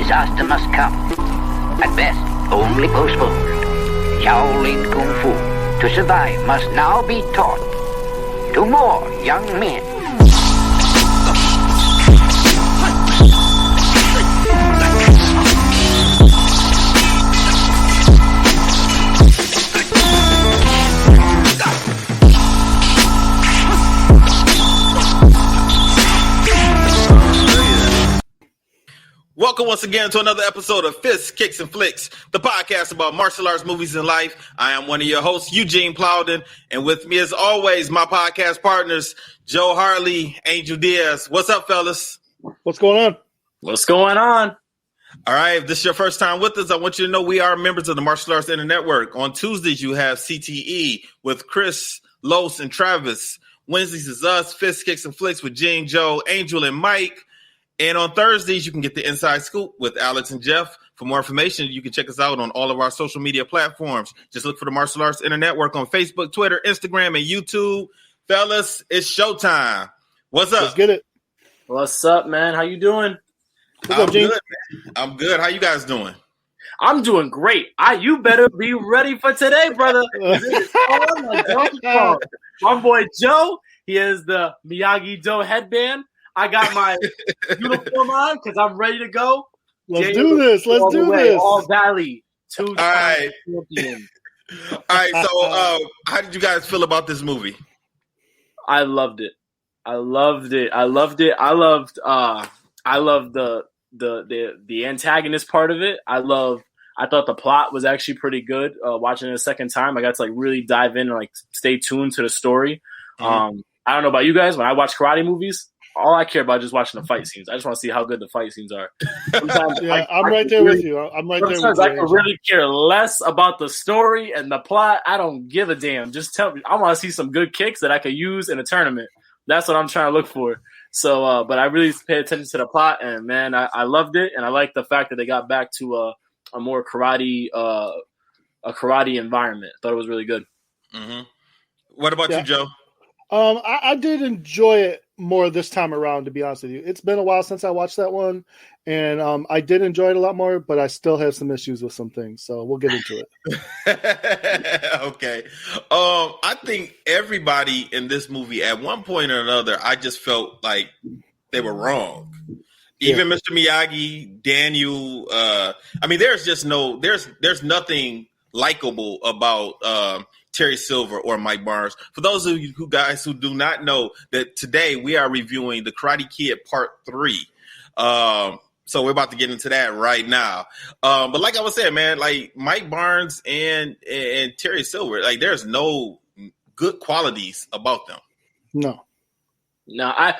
disaster must come. At best, only postponed. Shaolin Kung Fu, to survive, must now be taught to more young men. Welcome once again to another episode of Fists, Kicks, and Flicks, the podcast about martial arts, movies, and life. I am one of your hosts, Eugene Plowden, and with me as always, my podcast partners, Joe Harley, Angel Diaz. What's up, fellas? What's going on? What's going on? All right, if this is your first time with us, I want you to know we are members of the Martial Arts Internet Network. On Tuesdays, you have CTE with Chris, Los, and Travis. Wednesdays is us, Fists, Kicks, and Flicks with Gene, Joe, Angel, and Mike. And on Thursdays, you can get the Inside Scoop with Alex and Jeff. For more information, you can check us out on all of our social media platforms. Just look for the Martial Arts Internet Network on Facebook, Twitter, Instagram, and YouTube. Fellas, it's showtime. What's up? Let's get it. What's up, man? How you doing? I'm good, man. I'm good. How you guys doing? I'm doing great. You better be ready for today, brother. My boy Joe, he has the Miyagi-Do headband. I got my uniform on because I'm ready to go. Let's do this. Let's do this. All Valley. All right. Champion. All right. So, how did you guys feel about this movie? I loved it. I loved the antagonist part of it. I thought the plot was actually pretty good. Watching it a second time, I got to really dive in and stay tuned to the story. Mm-hmm. I don't know about you guys. When I watch karate movies, all I care about is just watching the fight scenes. I just want to see how good the fight scenes are. Sometimes I'm right there with you. I'm right there with you. I can really care less about the story and the plot. I don't give a damn. Just tell me. I want to see some good kicks that I could use in a tournament. That's what I'm trying to look for. So, but I really pay attention to the plot, and man, I loved it, and I like the fact that they got back to a more karate environment. Thought it was really good. Mm-hmm. What about you, Joe? I did enjoy it more this time around, to be honest with you. It's been a while since I watched that one, and I did enjoy it a lot more, but I still have some issues with some things, so we'll get into it. Okay. I think everybody in this movie, at one point or another, I just felt like they were wrong. Even Mr. Miyagi, Daniel, there's nothing likable about Terry Silver or Mike Barnes. For those of you guys who do not know, that today we are reviewing The Karate Kid Part 3. So we're about to get into that right now. But like I was saying, man, Mike Barnes and Terry Silver, there's no good qualities about them. No. I'm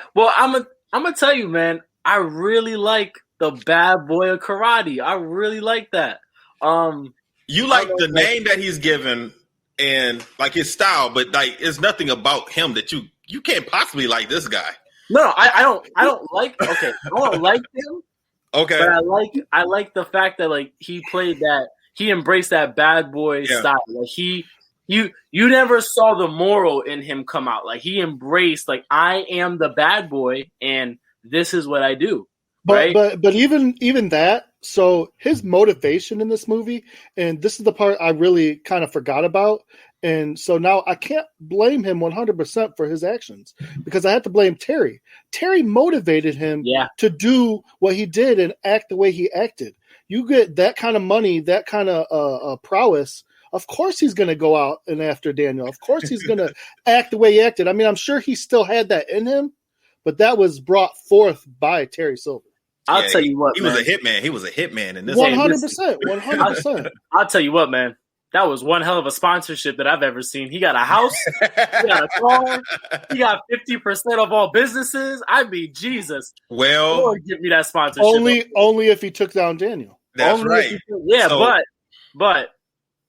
gonna tell you, man, I really like the bad boy of karate. I really like that. You like the name that he's given and his style, but it's nothing about him that you can't possibly like this guy. No, I don't like. Okay, I don't like him. Okay, but I like the fact that he played that, he embraced that bad boy style. You never saw the moral in him come out. He embraced I am the bad boy and this is what I do. But even that. So his motivation in this movie, and this is the part I really kind of forgot about, and so now I can't blame him 100% for his actions because I have to blame Terry. Terry motivated him to do what he did and act the way he acted. You get that kind of money, that kind of prowess, of course he's going to go out and after Daniel. Of course he's going to act the way he acted. I mean, I'm sure he still had that in him, but that was brought forth by Terry Silver. I'll tell you what, he was a hitman. He was a hitman in this. 100%. 100%. I'll tell you what, man. That was one hell of a sponsorship that I've ever seen. He got a house. He got a car. He got 50% of all businesses. I mean, Jesus. Well, Lord, give me that sponsorship. Only if he took down Daniel. That's right. But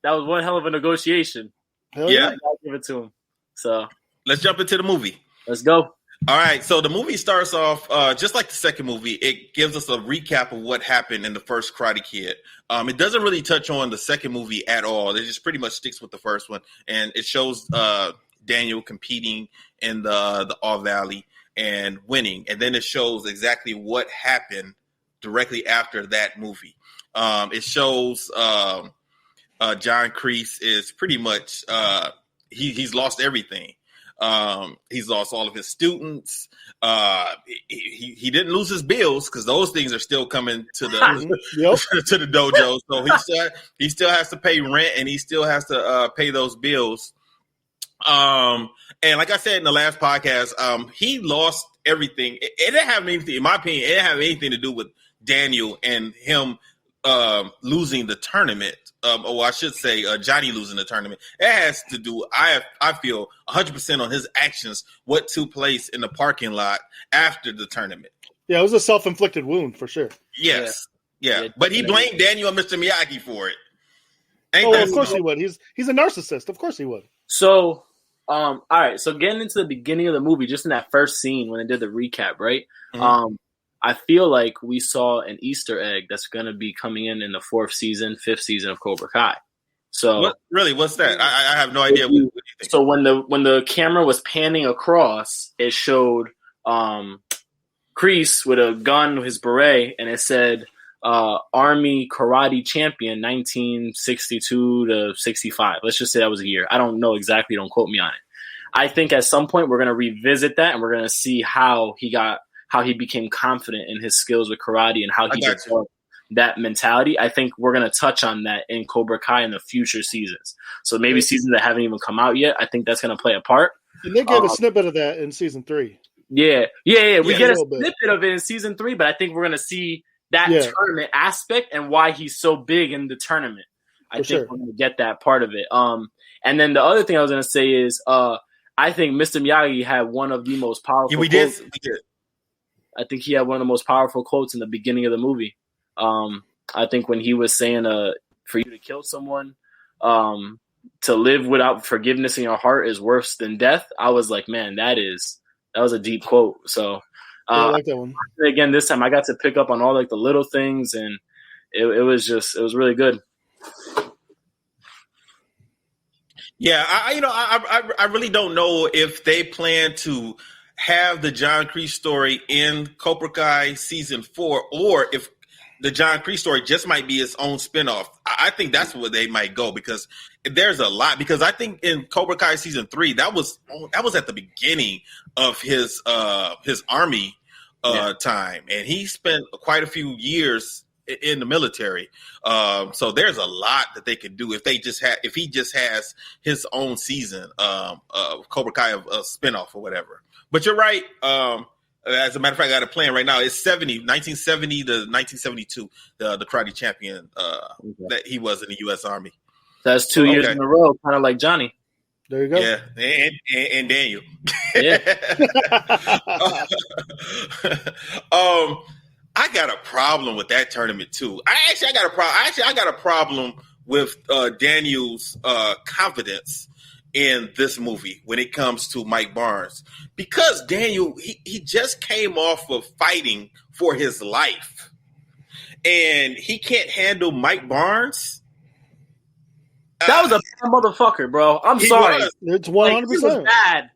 that was one hell of a negotiation. Hell yeah. I'll give it to him. So let's jump into the movie. Let's go. All right, so the movie starts off just like the second movie. It gives us a recap of what happened in the first Karate Kid. It doesn't really touch on the second movie at all. It just pretty much sticks with the first one, and it shows Daniel competing in the All Valley and winning, and then it shows exactly what happened directly after that movie. It shows John Kreese is pretty much he's lost everything. He's lost all of his students. He didn't lose his bills because those things are still coming to the to the dojo. So he still has to pay rent and he still has to pay those bills. And like I said in the last podcast, he lost everything. It didn't have anything, in my opinion, it didn't have anything to do with Daniel and him losing the tournament. Or I should say Johnny losing the tournament. It has to do, I feel, 100% on his actions, what took place in the parking lot after the tournament. Yeah, it was a self-inflicted wound for sure. Yes. Yeah. But he blamed Daniel and Mr. Miyagi for it. Of course he would. He's a narcissist. Of course he would. So, all right. So getting into the beginning of the movie, just in that first scene when they did the recap, right? Mm-hmm. I feel like we saw an Easter egg that's going to be coming in the 4th season, 5th season of Cobra Kai. So, what's that? I have no idea. What do you think? So when the camera was panning across, it showed Kreese with a gun, his beret, and it said Army Karate Champion 1962 to 65. Let's just say that was a year. I don't know exactly. Don't quote me on it. I think at some point we're going to revisit that and we're going to see how he became confident in his skills with karate and how he developed that mentality. I think we're going to touch on that in Cobra Kai in the future seasons. So maybe seasons that haven't even come out yet, I think that's going to play a part. And they gave a snippet of that in season 3. Yeah. We get a snippet of it in season 3, but I think we're going to see that tournament aspect and why he's so big in the tournament. I think we're going to get that part of it. And then the other thing I was going to say is I think Mr. Miyagi had one of the most powerful we did. I think he had one of the most powerful quotes in the beginning of the movie. I think when he was saying, for you to kill someone, to live without forgiveness in your heart is worse than death. I was like, man, that was a deep quote. So I like that one. Again, this time I got to pick up on all like the little things and it was really good. Yeah. I really don't know if they plan to have the John Kreese story in Cobra Kai season 4, or if the John Kreese story just might be its own spinoff. I think that's where they might go because there's a lot. Because I think in Cobra Kai season 3, that was at the beginning of his army time, and he spent quite a few years in the military. So there's a lot that they could do if he just has his own season of Cobra Kai, of a spinoff or whatever. But you're right. As a matter of fact, I got a plan right now. It's 1970 to 1972, the karate champion that he was in the U.S. Army. That's 2 years in a row, kind of like Johnny. There you go. Yeah, and Daniel. Yeah. I got a problem with that tournament too. I got a problem with Daniel's confidence in this movie when it comes to Mike Barnes, because Daniel, he just came off of fighting for his life and he can't handle Mike Barnes. That was a bad motherfucker, bro. I'm sorry. It's 100%. Bad.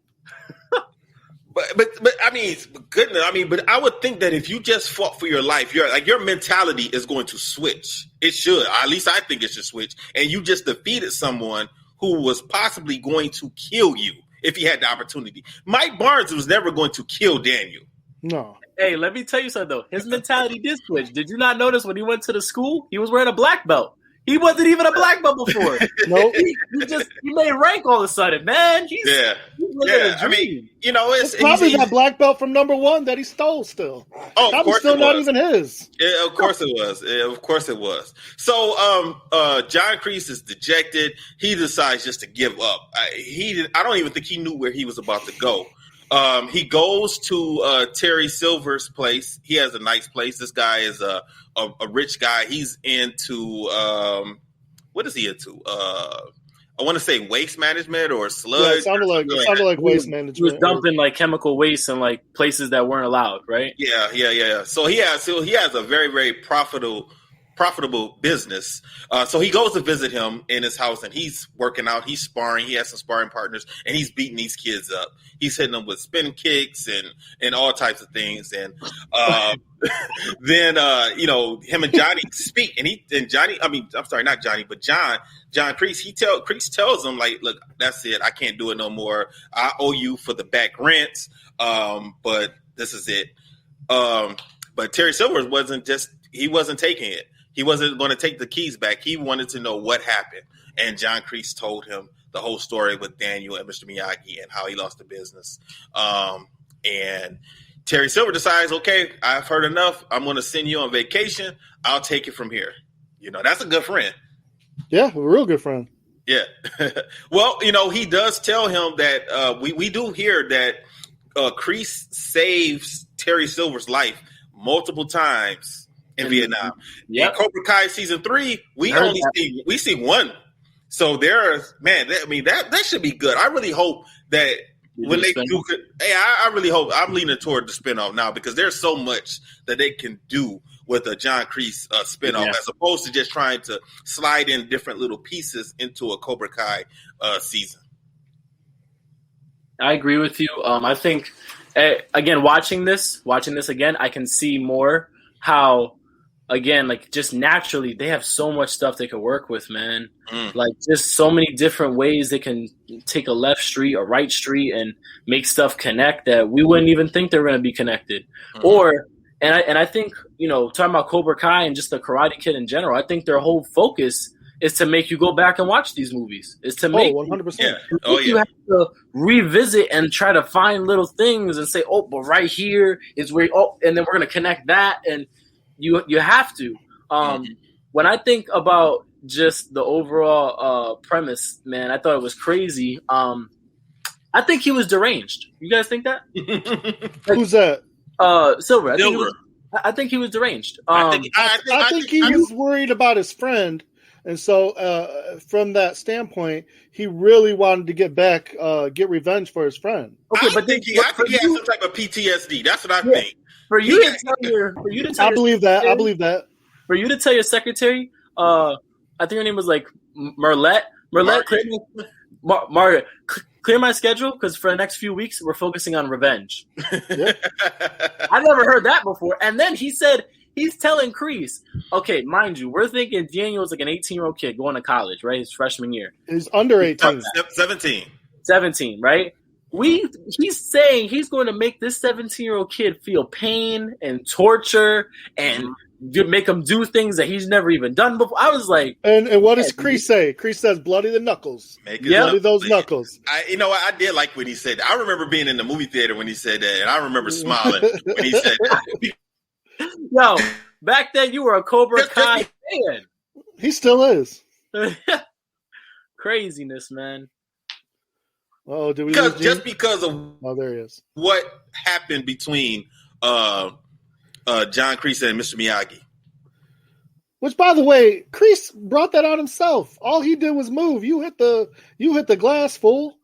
But I mean, goodness, but I would think that if you just fought for your life, your mentality is going to switch. It should. At least I think it should switch. And you just defeated someone who was possibly going to kill you if he had the opportunity. Mike Barnes was never going to kill Daniel. No. Hey, let me tell you something, though. His mentality did switch. Did you not notice when he went to the school, he was wearing a black belt? He wasn't even a black belt before. Nope. He made rank all of a sudden, man. He's I mean, it's probably that black belt from number 1 that he stole still. Oh, of course still it not was. even his. Yeah, of course it was. Of course it was. So, John Kreese is dejected. He decides just to give up. I don't even think he knew where he was about to go. He goes to Terry Silver's place. He has a nice place. This guy is a rich guy. He's into what is he into? I want to say waste management or sludge. Yeah, it sounded like waste management. He was dumping like chemical waste in like places that weren't allowed, right? Yeah. So he has a very, very profitable profitable business. So he goes to visit him in his house, and he's working out. He's sparring. He has some sparring partners, and he's beating these kids up. He's hitting them with spin kicks and all types of things. And then him and Johnny speak, and Johnny. I mean, I'm sorry, not Johnny, but John Kreese. Kreese tells him, like, look, that's it. I can't do it no more. I owe you for the back rent, but this is it. But Terry Silver wasn't taking it. He wasn't going to take the keys back. He wanted to know what happened. And John Kreese told him the whole story with Daniel and Mr. Miyagi and how he lost the business. And Terry Silver decides, okay, I've heard enough. I'm going to send you on vacation. I'll take it from here. That's a good friend. Yeah, a real good friend. Yeah. Well, he does tell him that we do hear that Kreese saves Terry Silver's life multiple times in Vietnam. Yep. In Cobra Kai season 3, we see one. So that should be good. I really hope that when they do, I really hope. I'm leaning toward the spinoff now because there's so much that they can do with a John Kreese spinoff as opposed to just trying to slide in different little pieces into a Cobra Kai season. I agree with you. I think again, watching this again, I can see more how. Again, like just naturally, they have so much stuff they could work with, man. Like just so many different ways they can take a left street, a right street, and make stuff connect that we wouldn't even think they're going to be connected. I think talking about Cobra Kai and just the Karate Kid in general, I think their whole focus is to make you go back and watch these movies. Is to make 100%. You have to revisit and try to find little things and say, oh, but right here is where. Oh, and then we're going to connect that and. You have to. When I think about just the overall premise, man, I thought it was crazy. I think he was deranged. You guys think that? Who's that? Silver. I think he was deranged. I think he was worried about his friend, and so from that standpoint, he really wanted to get revenge for his friend. Okay, I think he has some type of PTSD. That's what I think. For you to tell I believe that. For you to tell your secretary, I think her name was like Marlette, Margaret, clear my schedule because for the next few weeks we're focusing on revenge. I never heard that before. And then he said he's telling Kreese, okay, mind you, we're thinking Daniel's like an 18-year-old kid going to college, right? His freshman year. He's under 18. 17, right? He's saying he's going to make this 17-year-old kid feel pain and torture and make him do things that he's never even done before. I was like, and what does Kreese say? Kreese says, "Bloody the knuckles." Bloody those knuckles. I did like when he said that. I remember being in the movie theater when he said that, and I remember smiling when he said that. Yo, back then you were a Cobra Kai fan. He still is. Craziness, man. Oh, did we because of there he is. What happened between John Kreese and Mr. Miyagi? Which, by the way, Kreese brought that on himself. All he did was move. You hit the glass, fool.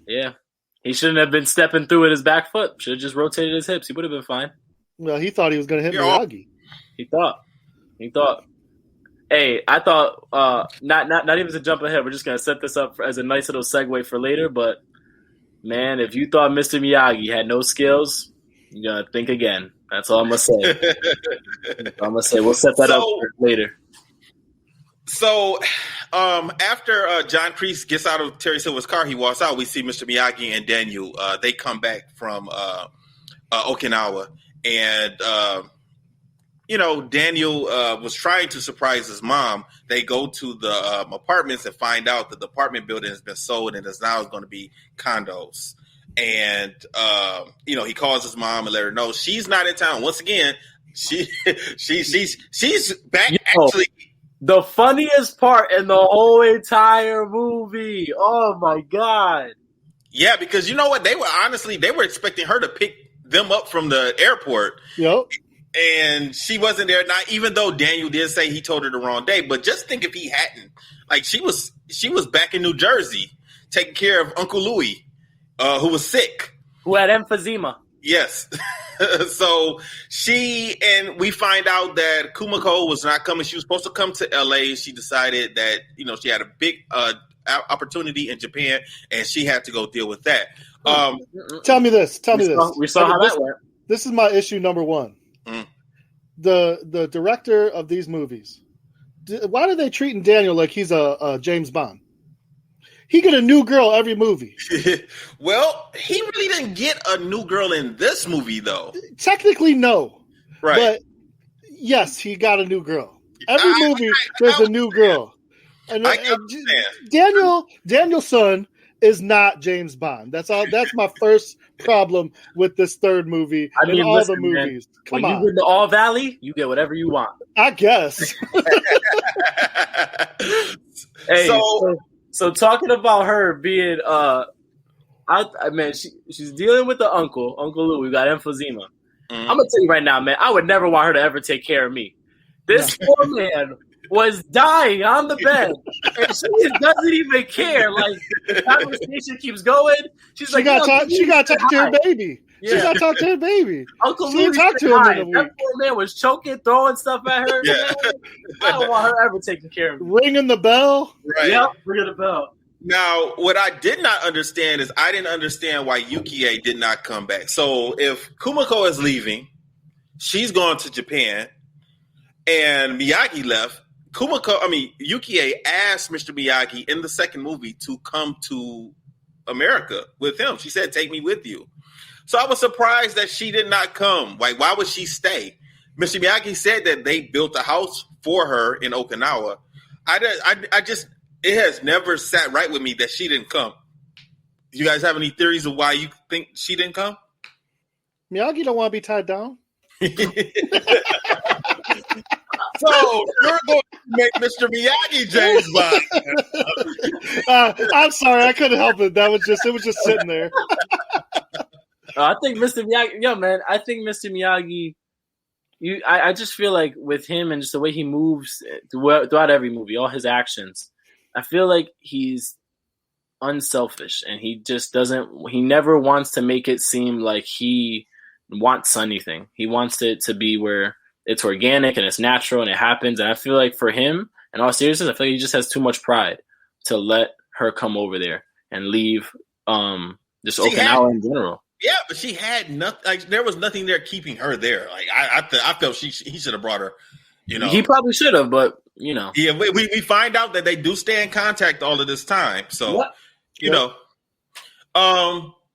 Yeah, he shouldn't have been stepping through with his back foot. Should have just rotated his hips. He would have been fine. Well, he thought he was going to hit Miyagi. He thought. Hey, I thought not even to jump ahead. We're just gonna set this up as a nice little segue for later. But man, if you thought Mr. Miyagi had no skills, you gotta think again. That's all I'm gonna say. We'll set that up for later. So, after John Kreese gets out of Terry Silver's car, he walks out. We see Mr. Miyagi and Daniel. They come back from Okinawa, and. Daniel was trying to surprise his mom. They go to the apartments and find out that the apartment building has been sold and is now going to be condos. And, he calls his mom and let her know she's not in town. Once again, she's back. Actually, the funniest part in the whole entire movie. Oh, my God. Yeah, because you know what? They were expecting her to pick them up from the airport. Yep. And she wasn't there. Not even though Daniel did say he told her the wrong day, but just think if he hadn't, like she was back in New Jersey taking care of Uncle Louis, who was sick, who had emphysema. Yes. So we find out that Kumiko was not coming. She was supposed to come to LA. She decided that, she had a big opportunity in Japan and she had to go deal with that. Tell me this. We saw how that went. This is my issue number one. Mm. The director of these movies. Why are they treating Daniel like he's a James Bond? He get a new girl every movie. Well, he really didn't get a new girl in this movie, though. Technically, no. Right. But yes, he got a new girl. Every movie, there's a new girl. And Daniel's son is not James Bond. That's all. That's my first problem with this third movie. The movies. Man, Come on. You get the All Valley, you get whatever you want. I guess. Hey, so talking about her being, she's dealing with the Uncle Lou. We got emphysema. I'm gonna tell you right now, man. I would never want her to ever take care of me. This poor man was dying on the bed, and she doesn't even care. Like the conversation keeps going. She got to talk to her baby. Yeah. She got to talk to her baby. Uncle Lou talked to him in a week. That poor man was choking, throwing stuff at her. Yeah. I don't want her ever taking care of me. Ringing the bell. Right. Yep, ringing the bell. Now, what I did not understand is I didn't understand why Yukie did not come back. So if Kumiko is leaving, she's gone to Japan, and Miyagi left. Yukie asked Mr. Miyagi in the second movie to come to America with him. She said, "Take me with you." So I was surprised that she did not come. Like, why would she stay? Mr. Miyagi said that they built a house for her in Okinawa. It has never sat right with me that she didn't come. You guys have any theories of why you think she didn't come? Miyagi don't want to be tied down. So you're going to make Mr. Miyagi James Bond. I'm sorry, I couldn't help it. It was just sitting there. I think Mr. Miyagi, I think Mr. Miyagi, I just feel like with him and just the way he moves throughout every movie, all his actions, I feel like he's unselfish and he never wants to make it seem like he wants anything. He wants it to be where it's organic and it's natural and it happens. And I feel like for him, in all seriousness, I feel like he just has too much pride to let her come over there and leave just Okinawa in general. Yeah, but she had nothing. Like, there was nothing there keeping her there. Like I felt he should have brought her. He probably should have, but Yeah, we find out that they do stay in contact all of this time. So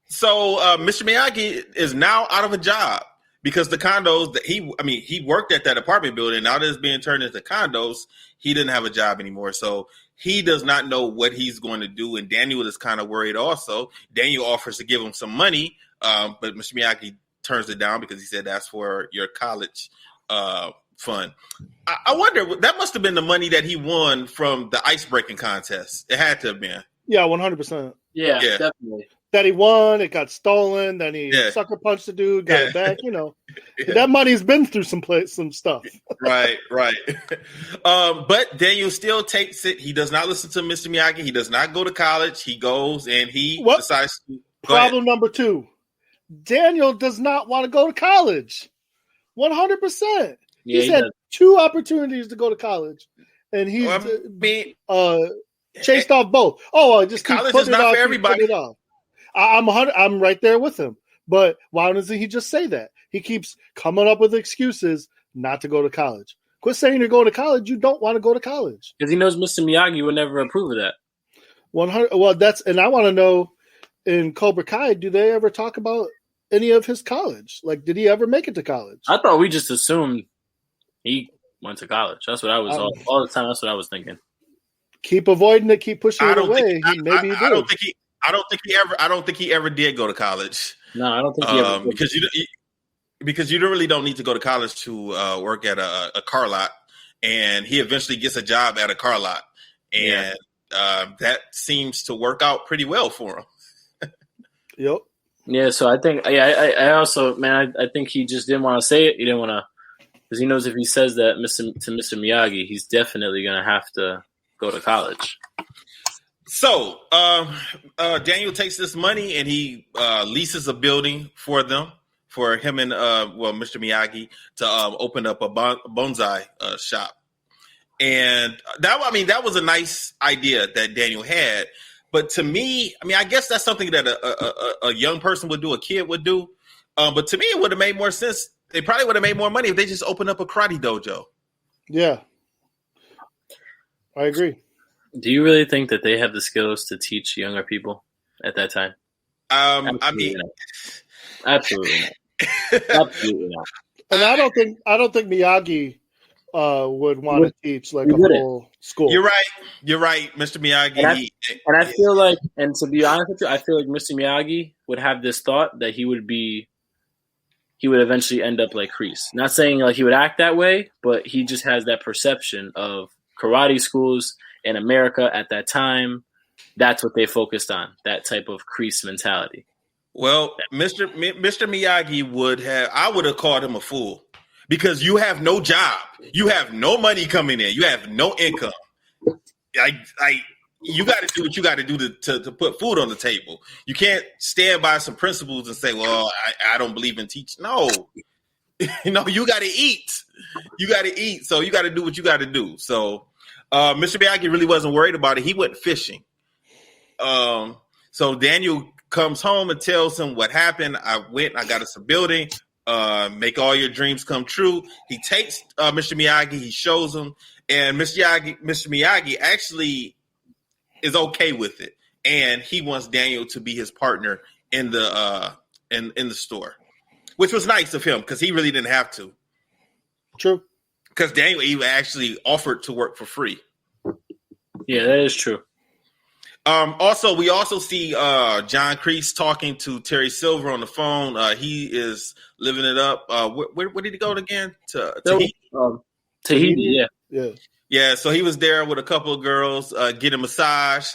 So Mr. Miyagi is now out of a job because the condos that he worked at that apartment building. Now that it's being turned into condos, he didn't have a job anymore. So he does not know what he's going to do. And Daniel is kind of worried also. Daniel offers to give him some money, but Mr. Miyagi turns it down because he said that's for your college fund. I wonder, that must have been the money that he won from the ice breaking contest. It had to have been. Yeah, 100%. Yeah, definitely. That he won, it got stolen, then he sucker punched the dude, got it back, That money's been through some stuff. Right. But Daniel still takes it. He does not listen to Mr. Miyagi. He does not go to college. He goes and he decides to Problem number 2. Daniel does not want to go to college. 100%. He's had 2 opportunities to go to college, and he's chased off both. I just keep college putting is not it off, for everybody. I'm right there with him. But why doesn't he just say that? He keeps coming up with excuses not to go to college. Quit saying you're going to college. You don't want to go to college. Because he knows Mr. Miyagi would never approve of that. 100. Well, and I want to know, in Cobra Kai, do they ever talk about any of his college? Like, did he ever make it to college? I thought we just assumed he went to college. That's what I was all the time. That's what I was thinking. Keep avoiding it. Keep pushing it away. I don't think he ever did go to college. No, I don't think he ever did. Because you really don't need to go to college to work at a car lot, and he eventually gets a job at a car lot, and that seems to work out pretty well for him. Yep. Yeah, so I think, I also, man, I think he just didn't want to say it. He didn't want to, because he knows if he says that to Mr. Miyagi, he's definitely going to have to go to college. So Daniel takes this money and he leases a building for them. for him and Mr. Miyagi to open up a bonsai shop. And that was a nice idea that Daniel had. But to me, I guess that's something that a young person would do, a kid would do. But to me, it would have made more sense. They probably would have made more money if they just opened up a karate dojo. Yeah, I agree. Do you really think that they have the skills to teach younger people at that time? Absolutely not. Absolutely not. And I don't think Miyagi would want to teach like a full school. You're right, Mr. Miyagi. And I feel like, and to be honest with you, I feel like Mr. Miyagi would have this thought that he would eventually end up like Kreese. Not saying like he would act that way, but he just has that perception of karate schools in America at that time. That's what they focused on, that type of Kreese mentality. Well, Mr. Miyagi I would have called him a fool because you have no job. You have no money coming in. You have no income. You got to do what you got to do to put food on the table. You can't stand by some principles and say, well, I don't believe in teaching. No, you got to eat. You got to eat. So you got to do what you got to do. So Mr. Miyagi really wasn't worried about it. He went fishing. So Daniel comes home and tells him what happened. I got us a building. Make all your dreams come true. He takes Mr. Miyagi. He shows him. And Mr. Miyagi actually is okay with it, and he wants Daniel to be his partner in the store, which was nice of him because he really didn't have to. True, because Daniel even actually offered to work for free. Yeah, that is true. Also, we also see John Kreese talking to Terry Silver on the phone. He is living it up. Where did he go again? Tahiti. Tahiti, yeah. Yeah, so he was there with a couple of girls, getting a massage.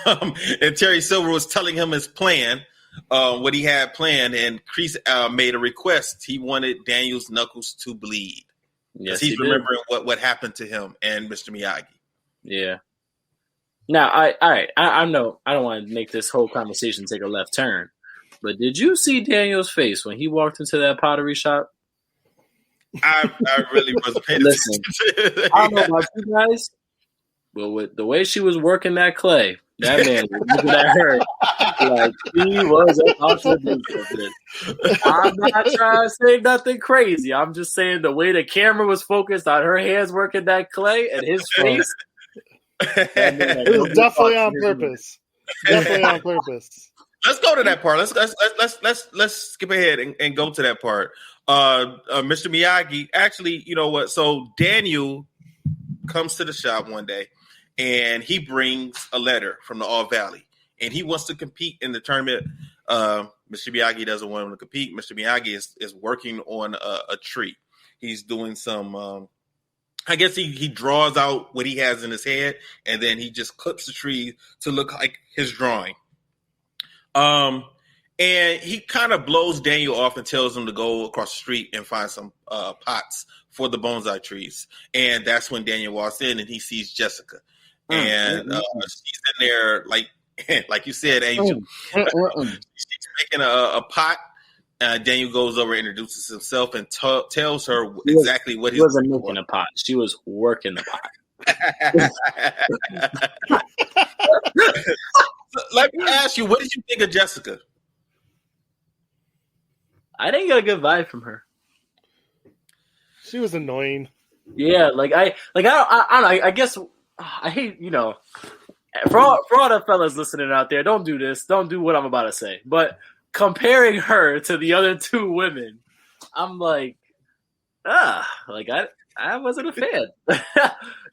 And Terry Silver was telling him his plan, what he had planned. And Kreese made a request. He wanted Daniel's knuckles to bleed. Yes, he's remembering what happened to him and Mr. Miyagi. Yeah. Now, I know I don't want to make this whole conversation take a left turn, but did you see Daniel's face when he walked into that pottery shop? I really wasn't paying attention. I don't know about you guys, but with the way she was working that clay, that man was looking at her like he was about to do something. I'm not trying to say nothing crazy. I'm just saying the way the camera was focused on her hands working that clay and his face. It was definitely on purpose. Definitely on purpose. Let's go to that part. Let's skip ahead and go to that part. Mr. Miyagi, actually, you know what? So Daniel comes to the shop one day, and he brings a letter from the All Valley, and he wants to compete in the tournament. Mr. Miyagi doesn't want him to compete. Mr. Miyagi is working on a tree. He's doing some. I guess he draws out what he has in his head, and then he just clips the tree to look like his drawing. And he kind of blows Daniel off and tells him to go across the street and find some pots for the bonsai trees. And that's when Daniel walks in and he sees Jessica. And she's in there, like you said, Angel. She's making a pot. Daniel goes over, introduces himself, and tells her exactly what he wasn't making a pot. She was working the pot. Let me ask you, what did you think of Jessica? I didn't get a good vibe from her. She was annoying. Yeah, I don't know. I guess I hate, for all the fellas listening out there, don't do this. Don't do what I'm about to say. But comparing her to the other two women, I'm like, I wasn't a fan.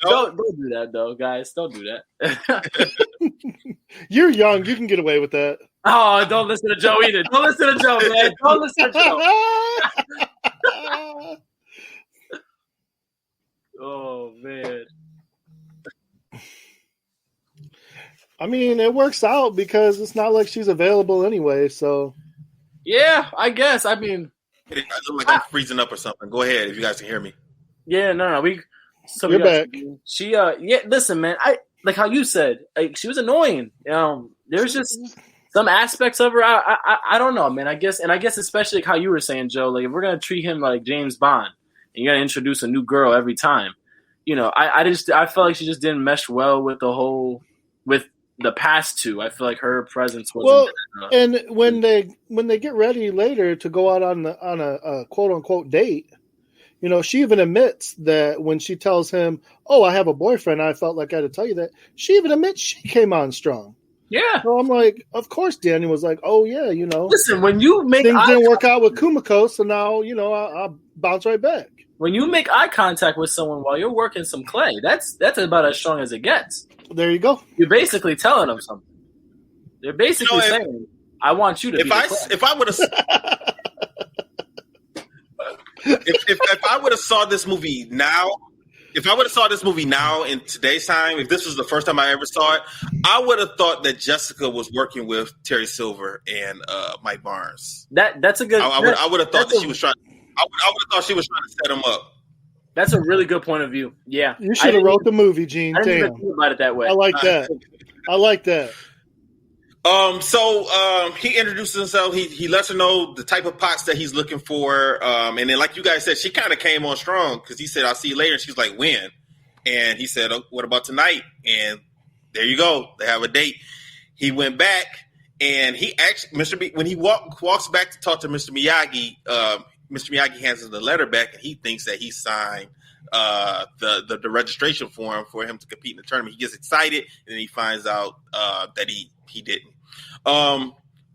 Don't do that, though, guys. Don't do that. You're young. You can get away with that. Oh, don't listen to Joe either. Don't listen to Joe, man. Don't listen to Joe. Oh, man. I mean, it works out because it's not like she's available anyway, so. Yeah, I guess. I mean. It looks like I'm freezing up or something. Go ahead if you guys can hear me. Yeah, no. You're back. Listen, man. Like how you said, she was annoying. There's just some aspects of her, I don't know, man. I guess especially like how you were saying, Joe, like if we're gonna treat him like James Bond and you're gonna introduce a new girl every time, I felt like she just didn't mesh well with the past two. I feel like her presence wasn't. And when they get ready later to go out on a quote unquote date, she even admits that when she tells him, "Oh, I have a boyfriend," I felt like I had to tell you that. She even admits she came on strong. Yeah. So I'm like, of course, Daniel was like, "Oh yeah, Listen, when you make things didn't work out with Kumiko, so now I'll bounce right back." When you make eye contact with someone while you're working some clay, that's about as strong as it gets. There you go. You're basically telling them something. They're basically saying, "I want you to." If I would have. If I would have saw this movie now, in today's time, if this was the first time I ever saw it, I would have thought that Jessica was working with Terry Silver and Mike Barnes. That's a good. I would have thought that she was trying. I would have thought she was trying to set him up. That's a really good point of view. Yeah, you should have wrote the movie, Gene. I didn't even think about it that way. I like that. So he introduces himself. He lets her know the type of pots that he's looking for. And then, like you guys said, she kind of came on strong because he said, "I'll see you later." And she's like, "When?" And he said, "Oh, what about tonight?" And there you go. They have a date. He went back and he actually, when he walks back to talk to Mr. Miyagi, Mr. Miyagi hands him the letter back and he thinks that he signed the registration form for him to compete in the tournament. He gets excited and then he finds out that he didn't.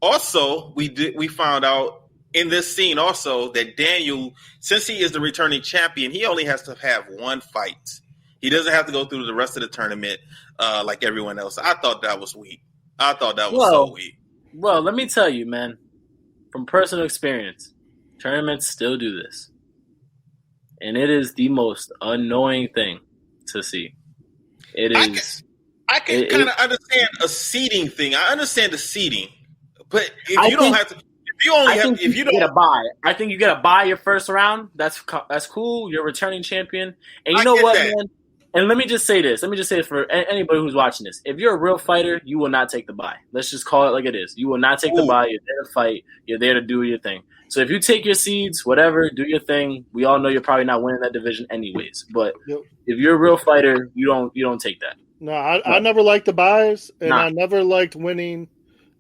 Also, we found out in this scene also that Daniel, since he is the returning champion, he only has to have one fight. He doesn't have to go through the rest of the tournament like everyone else. I thought that was weak. I thought that was so weak. Well, let me tell you, man, from personal experience, tournaments still do this. And it is the most annoying thing to see. It is. I can kind of understand a seeding thing. I understand the seeding, but if you don't get a bye, I think you get a bye your first round. That's cool. You're a returning champion, and you know what, man. And let me just say this for anybody who's watching this: if you're a real fighter, you will not take the bye. Let's just call it like it is. You will not take the bye. You're there to fight. You're there to do your thing. So if you take your seeds, whatever, do your thing. We all know you're probably not winning that division anyways. But if you're a real fighter, you don't take that. No, I never liked the buys, and I never liked winning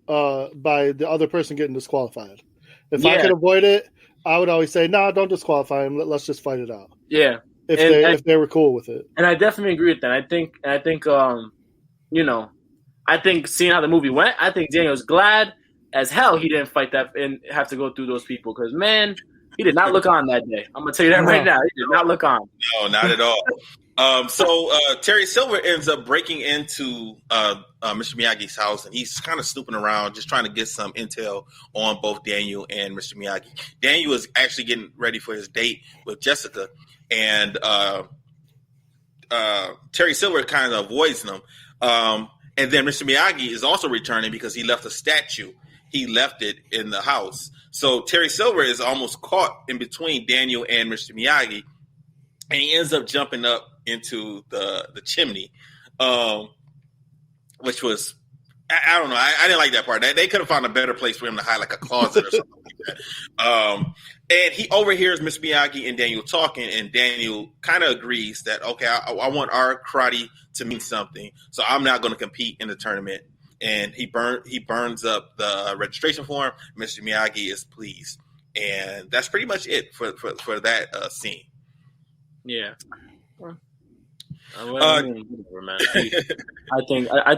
by the other person getting disqualified. If I could avoid it, I would always say, "No, don't disqualify him. Let's just fight it out." Yeah, if they were cool with it. And I definitely agree with that. I think I think seeing how the movie went, I think Daniel's glad as hell he didn't fight that and have to go through those people because, man, he did not look on that day. I'm going to tell you that right now. He did not look on. No, not at all. So Terry Silver ends up breaking into Mr. Miyagi's house, and he's kind of snooping around, just trying to get some intel on both Daniel and Mr. Miyagi. Daniel is actually getting ready for his date with Jessica, and Terry Silver kind of avoids them. And then Mr. Miyagi is also returning because he left a statue. He left it in the house. So Terry Silver is almost caught in between Daniel and Mr. Miyagi, and he ends up jumping up into the chimney, which was, I don't know. I didn't like that part. They could have found a better place for him to hide, like a closet or something like that. And he overhears Mr. Miyagi and Daniel talking, and Daniel kind of agrees that, okay, I want our karate to mean something, so I'm not going to compete in the tournament. And he burns up the registration form. Mr. Miyagi is pleased, and that's pretty much it for that scene. Yeah. I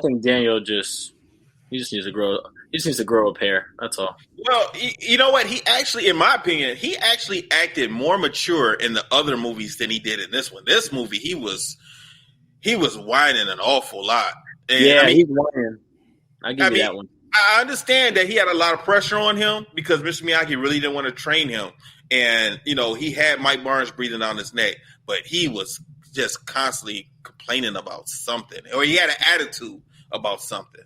think Daniel just needs to grow. He just needs to grow a pair. That's all. Well, you know what? He actually, in my opinion, he actually acted more mature in the other movies than he did in this one. This movie, he was whining an awful lot. And, he's whining. I give you that one. I understand that he had a lot of pressure on him because Mr. Miyagi really didn't want to train him. And, he had Mike Barnes breathing down his neck, but he was just constantly complaining about something, or he had an attitude about something.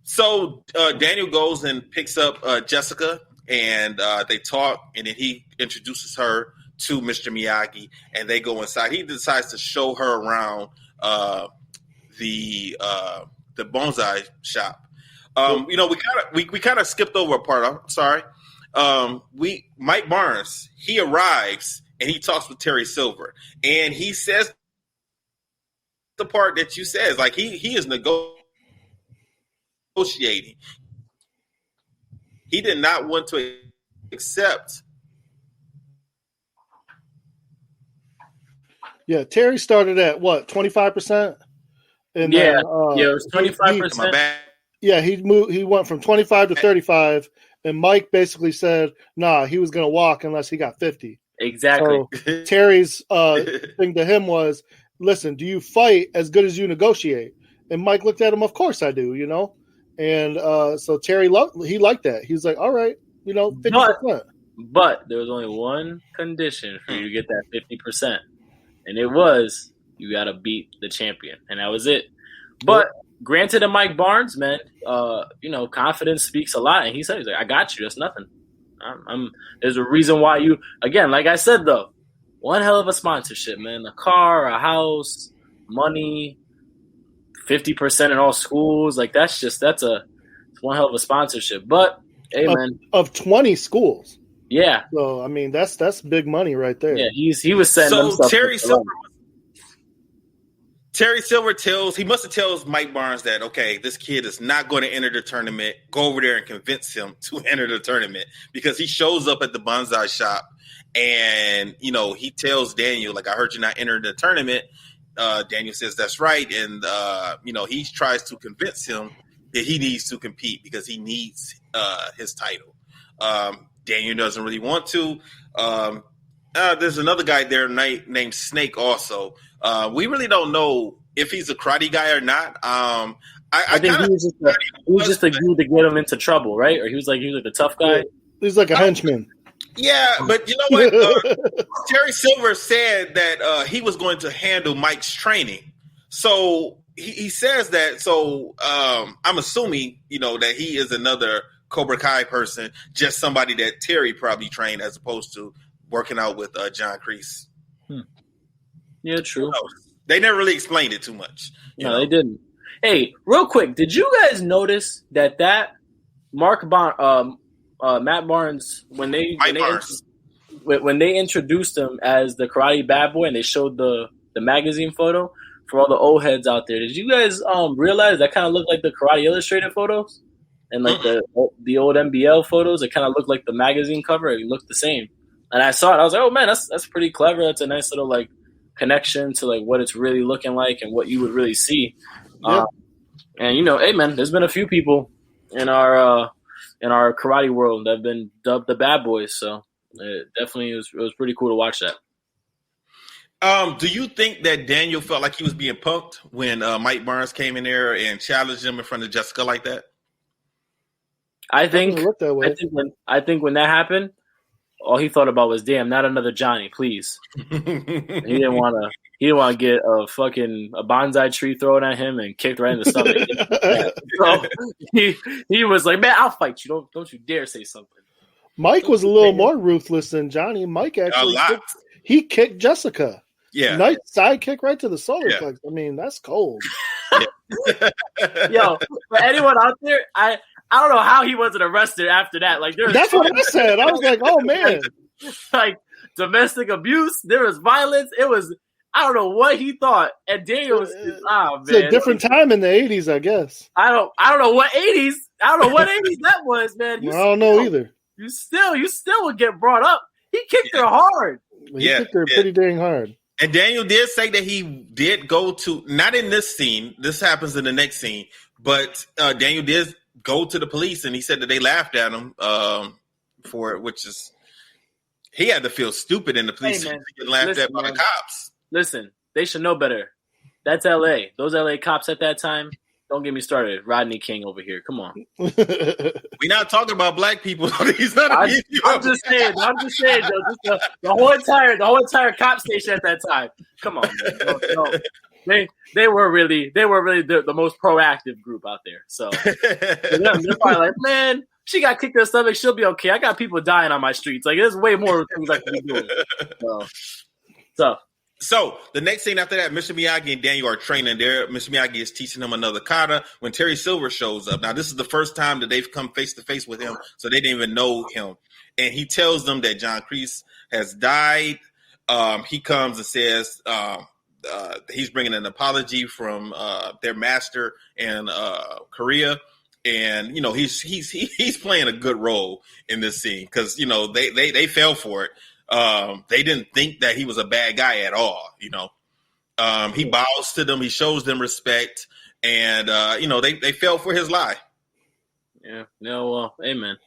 So Daniel goes and picks up Jessica, and they talk, and then he introduces her to Mr. Miyagi, and they go inside. He decides to show her around the bonsai shop. We kind of skipped over a part. I'm sorry. Mike Barnes, he arrives and he talks with Terry Silver, and he says the part that you said, like he is negotiating. He did not want to accept. Yeah, Terry started at what, 25%, and yeah, then, it was 25%. Yeah, he went from 25 to 35, and Mike basically said, "Nah, he was going to walk unless he got 50." Exactly. So Terry's thing to him was, "Listen, do you fight as good as you negotiate?" And Mike looked at him, "Of course I do," And so Terry he liked that. He was like, "All right, 50%." But there was only one condition for you to get that 50%, and it was you got to beat the champion, and that was it. But granted, to Mike Barnes, man, confidence speaks a lot, and he's like, "I got you. That's nothing." There's a reason why you, again, like I said, though, one hell of a sponsorship, man. A car, a house, money, 50% in all schools. Like it's one hell of a sponsorship. But hey, man, of 20 schools. Yeah. So I mean, that's big money right there. Yeah, he was setting himself. Terry Silver tells Mike Barnes that, okay, this kid is not going to enter the tournament. Go over there and convince him to enter the tournament, because he shows up at the bonsai shop and, he tells Daniel, like, I heard you're not entering the tournament. Daniel says that's right. And, he tries to convince him that he needs to compete because he needs his title. Daniel doesn't really want to. There's another guy there named Snake also. We really don't know if he's a karate guy or not. I think he was just a dude to get him into trouble, right? Or he was like the tough guy. Yeah. He's like a henchman. Yeah, but you know what? Terry Silver said that he was going to handle Mike's training. So he says that. So I'm assuming, that he is another Cobra Kai person, just somebody that Terry probably trained as opposed to working out with John Kreese. Yeah, true. They never really explained it too much. No, they didn't. Hey, real quick, did you guys notice that Matt Barnes, when they introduced him as the karate bad boy and they showed the magazine photo for all the old heads out there, did you guys realize that kind of looked like the Karate Illustrated photos and like the old NBL photos? It kind of looked like the magazine cover. It looked the same. And I saw it. I was like, oh man, that's pretty clever. That's a nice little like connection to like what it's really looking like and what you would really see. Yep. And hey man, there's been a few people in our karate world that have been dubbed the bad boys. So it definitely it was pretty cool to watch that. Do you think that Daniel felt like he was being punked when Mike Barnes came in there and challenged him in front of Jessica like that? I think when that happened, all he thought about was, "Damn, not another Johnny, please." He didn't want to get a bonsai tree thrown at him and kicked right in the stomach. So he was like, "Man, I'll fight you. Don't you dare say something." Mike was a little more ruthless than Johnny. Mike actually kicked Jessica. Yeah, nice side kick right to the solar plex. I mean, that's cold. Yo, for anyone out there, I don't know how he wasn't arrested after that. Like, that's what I said. I was like, oh man, like domestic abuse. There was violence. It was, I don't know what he thought. And Daniel was, man, it's a different time in the 80s, I guess. I don't know what 80s. I don't know what 80s that was, man. I don't know either. You still would get brought up. He kicked her hard. He kicked her pretty dang hard. And Daniel did say that he did go to, not in this scene, this happens in the next scene, but Daniel did go to the police and he said that they laughed at him for it, which is, he had to feel stupid in the police getting laughed at by the cops. Listen, they should know better. That's LA. Those LA cops at that time, don't get me started. Rodney King over here. Come on. We're not talking about black people. He's not I'm just saying, Joe. Just the whole entire cop station at that time. Come on, man. No. They were really the most proactive group out there. So they're probably like, man, she got kicked in the stomach. She'll be okay. I got people dying on my streets. Like, there's way more things I could be doing. So So the next scene after that, Mr. Miyagi and Daniel are training there. Mr. Miyagi is teaching him another kata when Terry Silver shows up. Now, this is the first time that they've come face to face with him, so they didn't even know him. And he tells them that John Kreese has died. He comes and says he's bringing an apology from their master in Korea. And, you know, he's playing a good role in this scene because, you know, they fell for it. They didn't think that he was a bad guy at all, you know. He bows to them. He shows them respect. And, you know, they fell for his lie. Yeah. No, well, amen.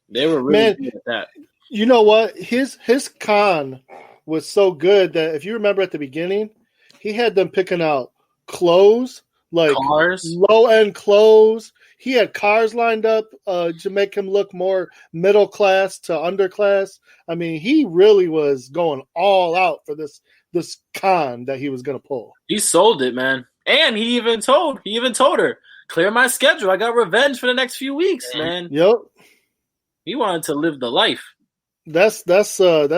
They were really good at that. You know what? His con was so good that if you remember at the beginning, he had them picking out clothes, like cars, low-end clothes. He had cars lined up to make him look more middle class to underclass. I mean, he really was going all out for this con that he was going to pull. He sold it, man. And he even told her, clear my schedule. I got revenge for the next few weeks, man. Yep. He wanted to live the life. That's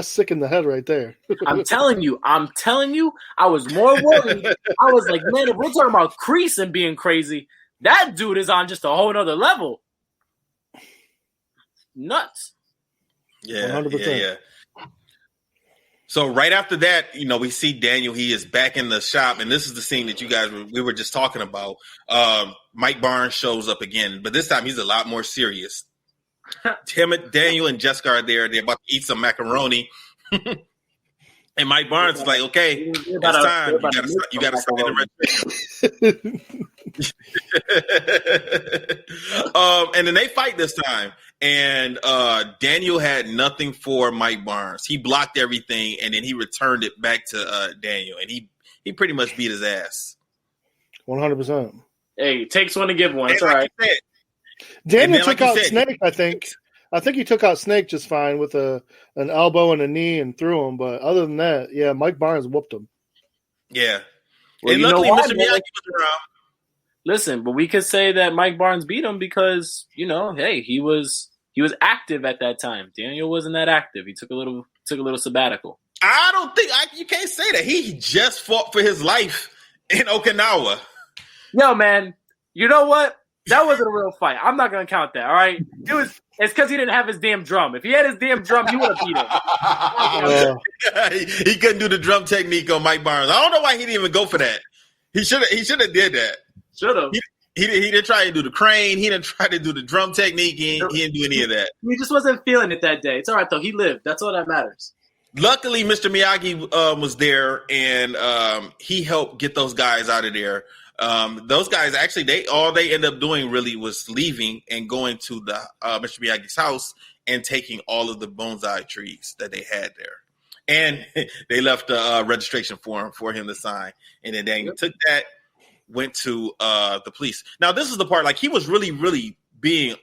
sick in the head right there. I'm telling you, I was more worried. I was like, man, if we're talking about Kreese and being crazy, that dude is on just a whole nother level. Nuts. Yeah, 100%. yeah. So right after that, you know, we see Daniel. He is back in the shop, and this is the scene that we were just talking about. Mike Barnes shows up again, but this time he's a lot more serious. Daniel and Jessica are there. They're about to eat some macaroni. And Mike Barnes is like, okay, it's time. You got to sign the registration. And then they fight this time. And Daniel had nothing for Mike Barnes. He blocked everything, and then he returned it back to Daniel. And he pretty much beat his ass. 100%. Hey, it takes one to give one. It's all right. Daniel took out Snake, I think. I think he took out Snake just fine with an elbow and a knee and threw him. But other than that, yeah, Mike Barnes whooped him. Yeah. Well, and luckily, Mr. Miyagi was around. Listen, but we could say that Mike Barnes beat him because, you know, hey, he was active at that time. Daniel wasn't that active. He took a little sabbatical. I don't think you can't say that. He just fought for his life in Okinawa. Yo, man, you know what? That wasn't a real fight. I'm not gonna count that. All right, it's because he didn't have his damn drum. If he had his damn drum, he would have beat him. He couldn't do the drum technique on Mike Barnes. I don't know why he didn't even go for that. He should have did that. Should have. He didn't try to do the crane. He didn't try to do the drum technique. He didn't do any of that. He just wasn't feeling it that day. It's all right though. He lived. That's all that matters. Luckily, Mr. Miyagi was there, and he helped get those guys out of there. Those guys actually, they ended up doing really was leaving and going to the Mr. Miyagi's house and taking all of the bonsai trees that they had there, and they left a registration form for him to sign. And then Daniel took that, went to the police. Now this is the part, like he was really, really being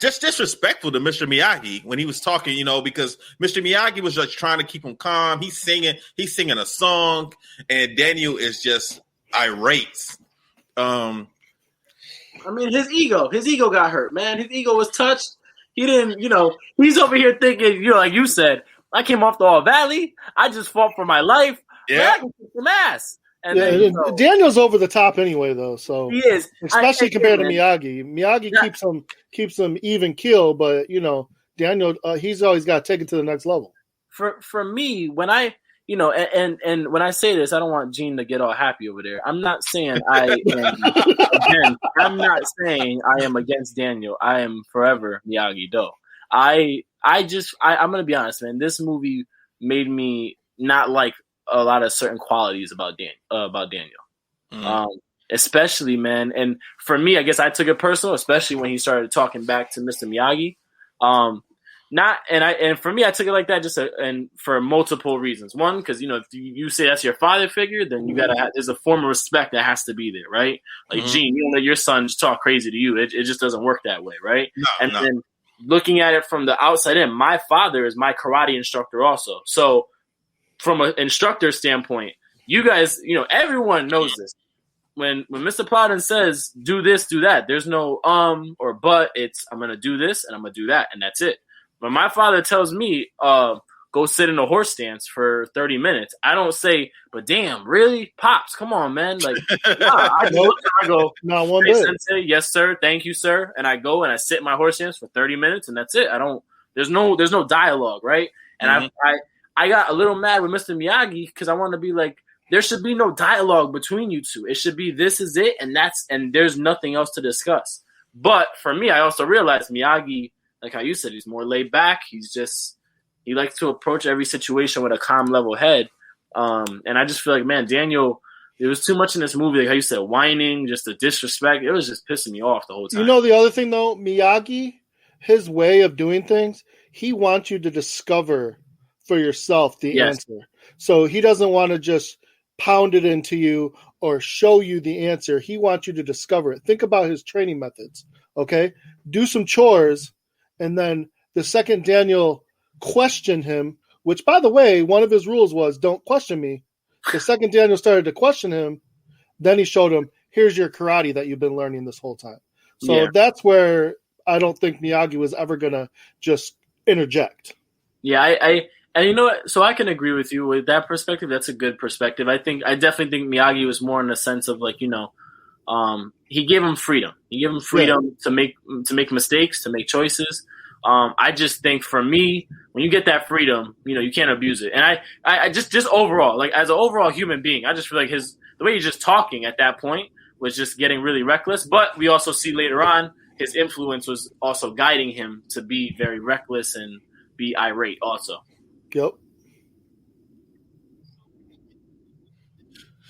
just disrespectful to Mr. Miyagi when he was talking, you know, because Mr. Miyagi was just trying to keep him calm. He's singing a song, and Daniel is just irate. I mean, his ego got hurt, man. His ego was touched. He didn't, you know, he's over here thinking, you know, like you said, I came off the All Valley. I just fought for my life. Yeah. I can kick some ass. And yeah, then, you know, Daniel's over the top anyway, though. So he is, especially compared to Miyagi. Miyagi keeps him even kill, but you know, Daniel, he's always got to take it to the next level. For me, when I, you know, and when I say this, I don't want Gene to get all happy over there. I'm not saying I'm not saying I am against Daniel. I am forever Miyagi-Do. I'm gonna be honest, man. This movie made me not like a lot of certain qualities about Daniel. Mm-hmm. Especially, man. And for me, I guess I took it personal, especially when he started talking back to Mr. Miyagi. For me, I took it like that and for multiple reasons. One, because, you know, if you say that's your father figure, then you gotta there's a form of respect that has to be there, right? Like, mm-hmm. Gene, you don't let your son just talk crazy to you. It just doesn't work that way, right? No. Then looking at it from the outside in, my father is my karate instructor also. So from an instructor standpoint, you guys, you know, everyone knows this. When Mr. Plowden says, do this, do that, there's no or but. It's, I'm going to do this and I'm going to do that, and that's it. When my father tells me, go sit in a horse stance for 30 minutes. I don't say, but damn, really? Pops, come on, man. Like, nah, I go, not one hey, bit. Sensei, yes, sir. Thank you, sir. And I go and I sit in my horse stance for 30 minutes and that's it. There's no dialogue, right? And I got a little mad with Mr. Miyagi because I want to be like, there should be no dialogue between you two. It should be, this is it. And there's nothing else to discuss. But for me, I also realized Miyagi, like how you said, he's more laid back. He likes to approach every situation with a calm, level head. And I just feel like, man, Daniel, there was too much in this movie. Like how you said, whining, just the disrespect. It was just pissing me off the whole time. You know, the other thing, though, Miyagi, his way of doing things, he wants you to discover for yourself the answer. So he doesn't want to just pound it into you or show you the answer. He wants you to discover it. Think about his training methods, okay? Do some chores, and then the second Daniel questioned him, which, by the way, one of his rules was don't question me. The second Daniel started to question him, then he showed him, here's your karate that you've been learning this whole time. So that's where I don't think Miyagi was ever going to just interject. Yeah, and you know what? So I can agree with you with that perspective. That's a good perspective. I definitely think Miyagi was more in the sense of like, he gave him freedom. He gave him freedom to make mistakes, to make choices. I just think for me, when you get that freedom, you can't abuse it. And I just overall, like as an overall human being, I just feel like the way he's just talking at that point was just getting really reckless. But we also see later on his influence was also guiding him to be very reckless and be irate also. Yep.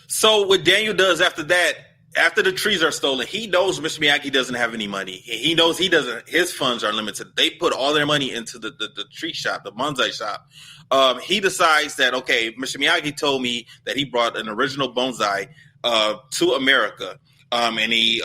So what Daniel does after that, after the trees are stolen, he knows Mr. Miyagi doesn't have any money. He knows he doesn't. His funds are limited. They put all their money into the tree shop, the bonsai shop. He decides that, okay, Mr. Miyagi told me that he brought an original bonsai to America, and he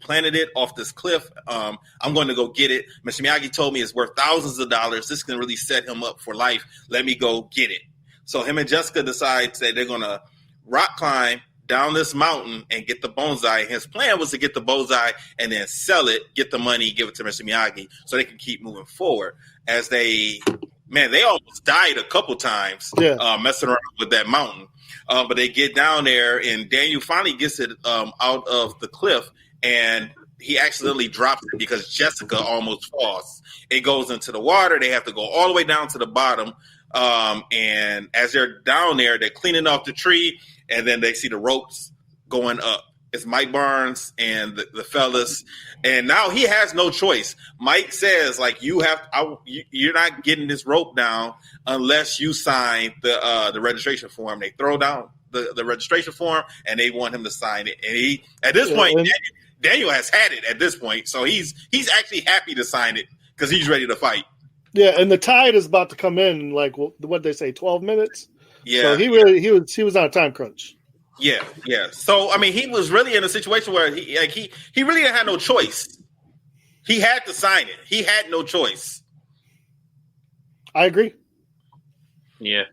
planted it off this cliff. I'm going to go get it. Mr. Miyagi told me it's worth thousands of dollars. This can really set him up for life. Let me go get it. So him and Jessica decide that they're going to rock climb down this mountain and get the bonsai. His plan was to get the bonsai and then sell it, get the money, give it to Mr. Miyagi so they can keep moving forward. As they almost died a couple times messing around with that mountain. But they get down there and Daniel finally gets it out of the cliff. And he accidentally drops it because Jessica almost falls. It goes into the water. They have to go all the way down to the bottom. And as they're down there, they're cleaning off the tree. And then they see the ropes going up. It's Mike Barnes and the fellas. And now he has no choice. Mike says, like, you're not getting this rope down unless you sign the registration form. They throw down the registration form and they want him to sign it. And he, at this point, Daniel has had it at this point, so he's actually happy to sign it because he's ready to fight. Yeah, and the tide is about to come in, like what they say, 12 minutes. Yeah, so he was on a time crunch. Yeah. So I mean, he was really in a situation where he really didn't have no choice. He had to sign it. He had no choice. I agree. Yeah.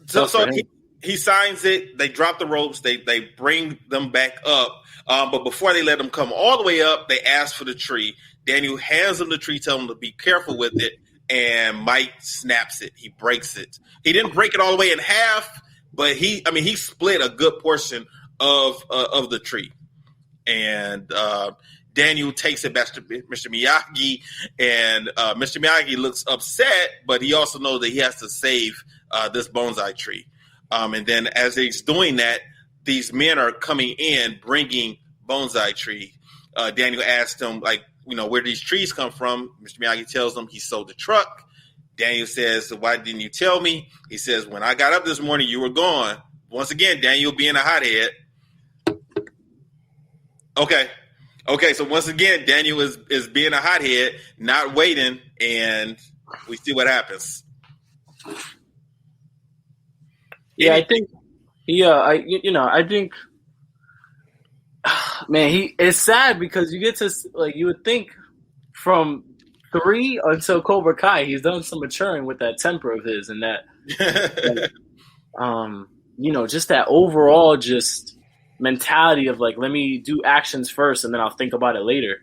So he signs it. They drop the ropes. They bring them back up. But before they let them come all the way up, they ask for the tree. Daniel hands them the tree, tell them to be careful with it, and Mike snaps it. He breaks it. He didn't break it all the way in half, but he split a good portion of the tree. And Daniel takes it back to Mr. Miyagi, and Mr. Miyagi looks upset, but he also knows that he has to save this bonsai tree. And then as he's doing that, these men are coming in, bringing bonsai tree. Daniel asked them, like, where these trees come from. Mr. Miyagi tells them he sold the truck. Daniel says, why didn't you tell me? He says, when I got up this morning, you were gone. Once again, Daniel being a hothead. Okay, so once again, Daniel is being a hothead, not waiting, and we see what happens. Yeah, I think I think, man, it's sad because you get to, like, you would think from 3 until Cobra Kai, he's done some maturing with that temper of his and that, just that overall just mentality of like, let me do actions first and then I'll think about it later.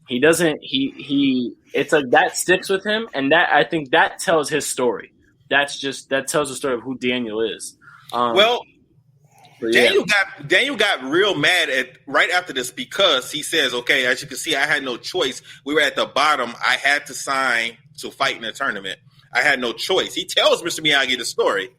He doesn't. He. It's like that sticks with him, and that I think that tells his story. That tells the story of who Daniel is. Well, yeah. Daniel got real mad at right after this because he says, "Okay, as you can see, I had no choice. We were at the bottom. I had to sign to fight in the tournament. I had no choice." He tells Mr. Miyagi the story,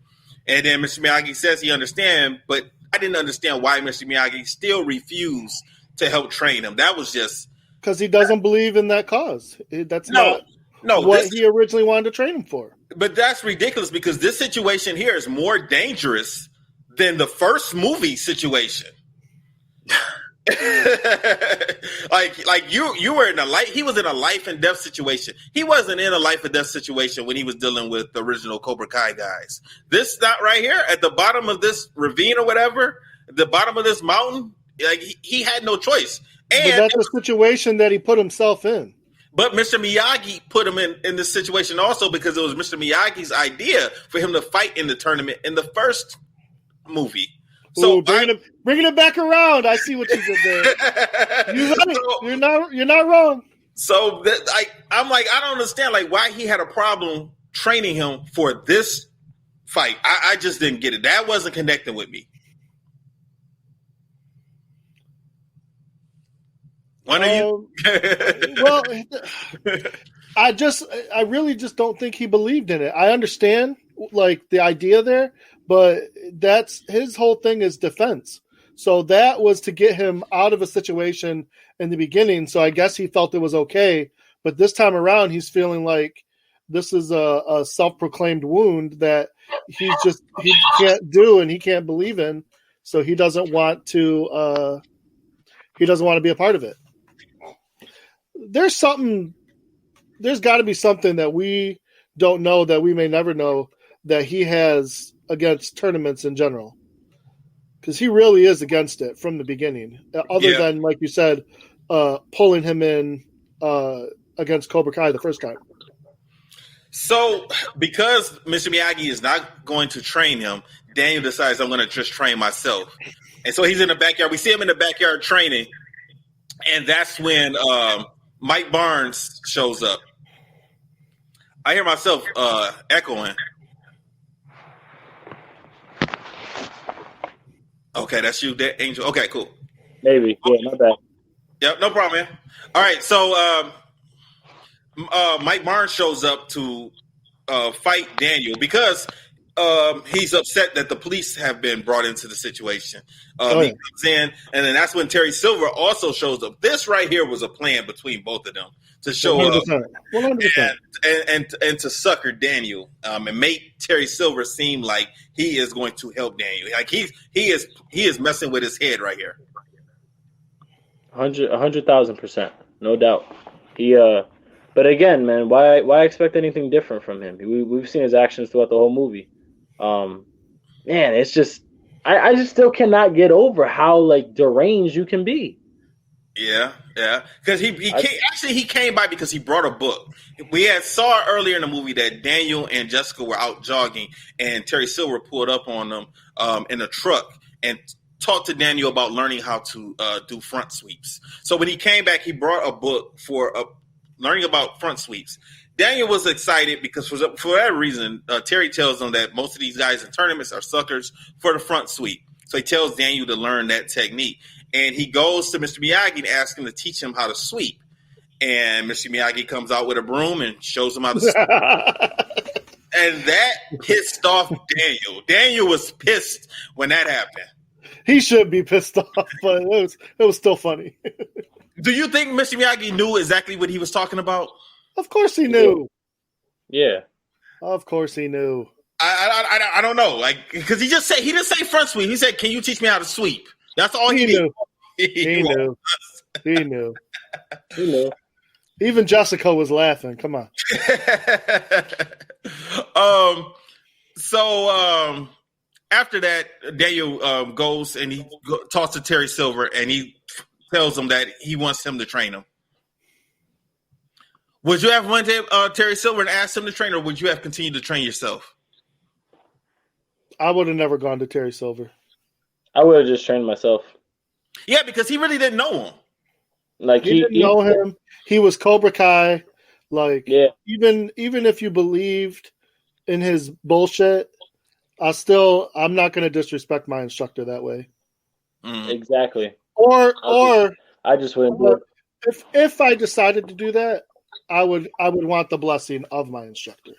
and then Mr. Miyagi says he understands, but I didn't understand why Mr. Miyagi still refused to help train him. That was just because he doesn't believe in that cause. That's not what he originally wanted to train him for. But that's ridiculous because this situation here is more dangerous than the first movie situation. like you were in he was in a life and death situation. He wasn't in a life and death situation when he was dealing with the original Cobra Kai guys. This not right here at the bottom of this ravine or whatever, at the bottom of this mountain, like he had no choice. And but that's a situation that he put himself in. But Mr. Miyagi put him in this situation also because it was Mr. Miyagi's idea for him to fight in the tournament in the first movie. So ooh, bringing it back around. I see what you did there. You're right. You're not wrong. So I'm like, I don't understand why he had a problem training him for this fight. I just didn't get it. That wasn't connecting with me. One of you? Well, I really just don't think he believed in it. I understand the idea there, but that's his whole thing is defense. So that was to get him out of a situation in the beginning. So I guess he felt it was okay. But this time around, he's feeling like this is a self-proclaimed wound that he can't do and he can't believe in. So he doesn't want to. He doesn't want to be a part of it. There's got to be something that we don't know that we may never know that he has against tournaments in general. Because he really is against it from the beginning. Other than, like you said, pulling him in against Cobra Kai the first time. So, because Mr. Miyagi is not going to train him, Daniel decides I'm going to just train myself. And so he's in the backyard. We see him in the backyard training. And that's when Mike Barnes shows up. I hear myself echoing. Okay, that's you, Angel. Okay, cool. Maybe. Yeah, not bad. Yep, no problem, man. All right, so Mike Barnes shows up to fight Daniel because he's upset that the police have been brought into the situation. He comes in, and then that's when Terry Silver also shows up. This right here was a plan between both of them to show 100%. Up 100%. And to sucker Daniel and make Terry Silver seem like he is going to help Daniel. Like he is messing with his head right here. 100,000%, no doubt. But again, man, why expect anything different from him? We've seen his actions throughout the whole movie. Man, it's just I just still cannot get over how deranged you can be. Yeah, because he came by because he brought a book. We saw earlier in the movie that Daniel and Jessica were out jogging, and Terry Silver pulled up on them in a truck and talked to Daniel about learning how to do front sweeps. So when he came back, he brought a book for learning about front sweeps. Daniel was excited because for that reason, Terry tells him that most of these guys in tournaments are suckers for the front sweep. So he tells Daniel to learn that technique. And he goes to Mr. Miyagi and asks him to teach him how to sweep. And Mr. Miyagi comes out with a broom and shows him how to sweep. And that pissed off Daniel. Daniel was pissed when that happened. He should be pissed off, but it was still funny. Do you think Mr. Miyagi knew exactly what he was talking about? Of course he knew. Yeah. Of course he knew. I don't know. Because he didn't say front sweep. He said, "Can you teach me how to sweep?" That's all he knew. He knew. Even Jessica was laughing. Come on. So after that, Daniel goes and he talks to Terry Silver and he tells him that he wants him to train him. Would you have went to Terry Silver and asked him to train, or would you have continued to train yourself? I would have never gone to Terry Silver. I would have just trained myself. Yeah, because he really didn't know him. Like he didn't know him. He was Cobra Kai. Like, yeah, even if you believed in his bullshit, I'm not going to disrespect my instructor that way. exactly. Or I just wouldn't do it. If I decided to do that, I would want the blessing of my instructor,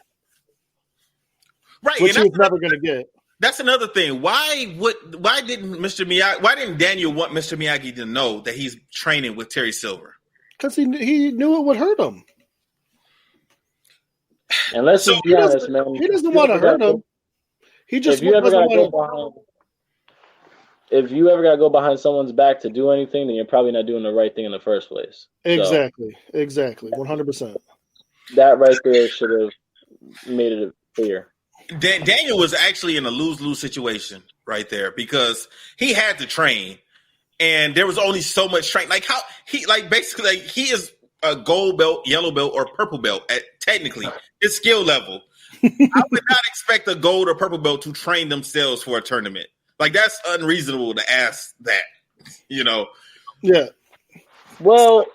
right? Which he was never going to get. That's another thing. Why didn't Mr. Miyagi? Why didn't Daniel want Mr. Miyagi to know that he's training with Terry Silver? Because he knew it would hurt him. And let's just be honest, man. He doesn't want to hurt him. He just doesn't want to. If you ever got to go behind someone's back to do anything, then you're probably not doing the right thing in the first place. Exactly. 100%. That right there should have made it clear. Daniel was actually in a lose-lose situation right there because he had to train, and there was only so much training. Like how he is a gold belt, yellow belt, or purple belt at technically his skill level. I would not expect a gold or purple belt to train themselves for a tournament. Like, that's unreasonable to ask that, Yeah. Well,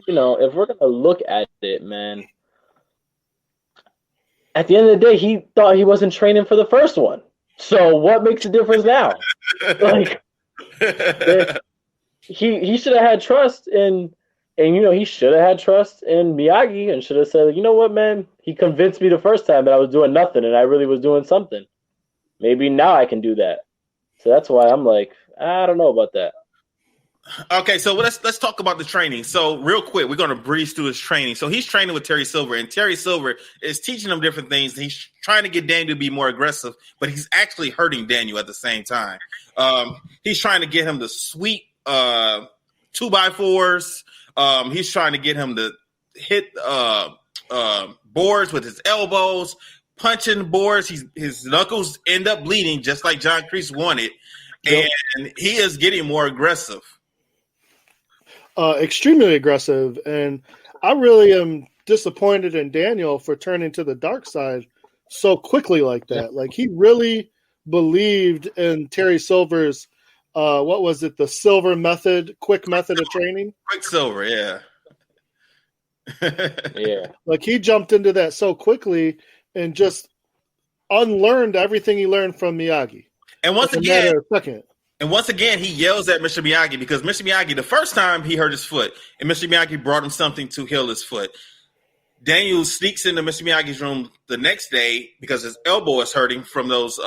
if we're going to look at it, man, at the end of the day, he thought he wasn't training for the first one. So what makes a difference now? Like, he should have had trust in, he should have had trust in Miyagi and should have said, you know what, man, he convinced me the first time that I was doing nothing and I really was doing something. Maybe now I can do that. So that's why I'm like, I don't know about that. Okay, so let's talk about the training. So real quick, we're going to breeze through his training. So he's training with Terry Silver, and Terry Silver is teaching him different things. He's trying to get Daniel to be more aggressive, but he's actually hurting Daniel at the same time. He's trying to get him to sweep 2x4s. He's trying to get him to hit boards with his elbows, punching boards. His knuckles end up bleeding, just like John Kreese wanted, and he is getting more aggressive. Extremely aggressive, and I really am disappointed in Daniel for turning to the dark side so quickly like that. Yeah. Like, he really believed in Terry Silver's what was it, the Silver method, quick method of training? Quicksilver, yeah. Yeah. Like, he jumped into that so quickly and just unlearned everything he learned from Miyagi. And once again, he yells at Mr. Miyagi because Mr. Miyagi, the first time he hurt his foot, and Mr. Miyagi brought him something to heal his foot. Daniel sneaks into Mr. Miyagi's room the next day because his elbow is hurting from those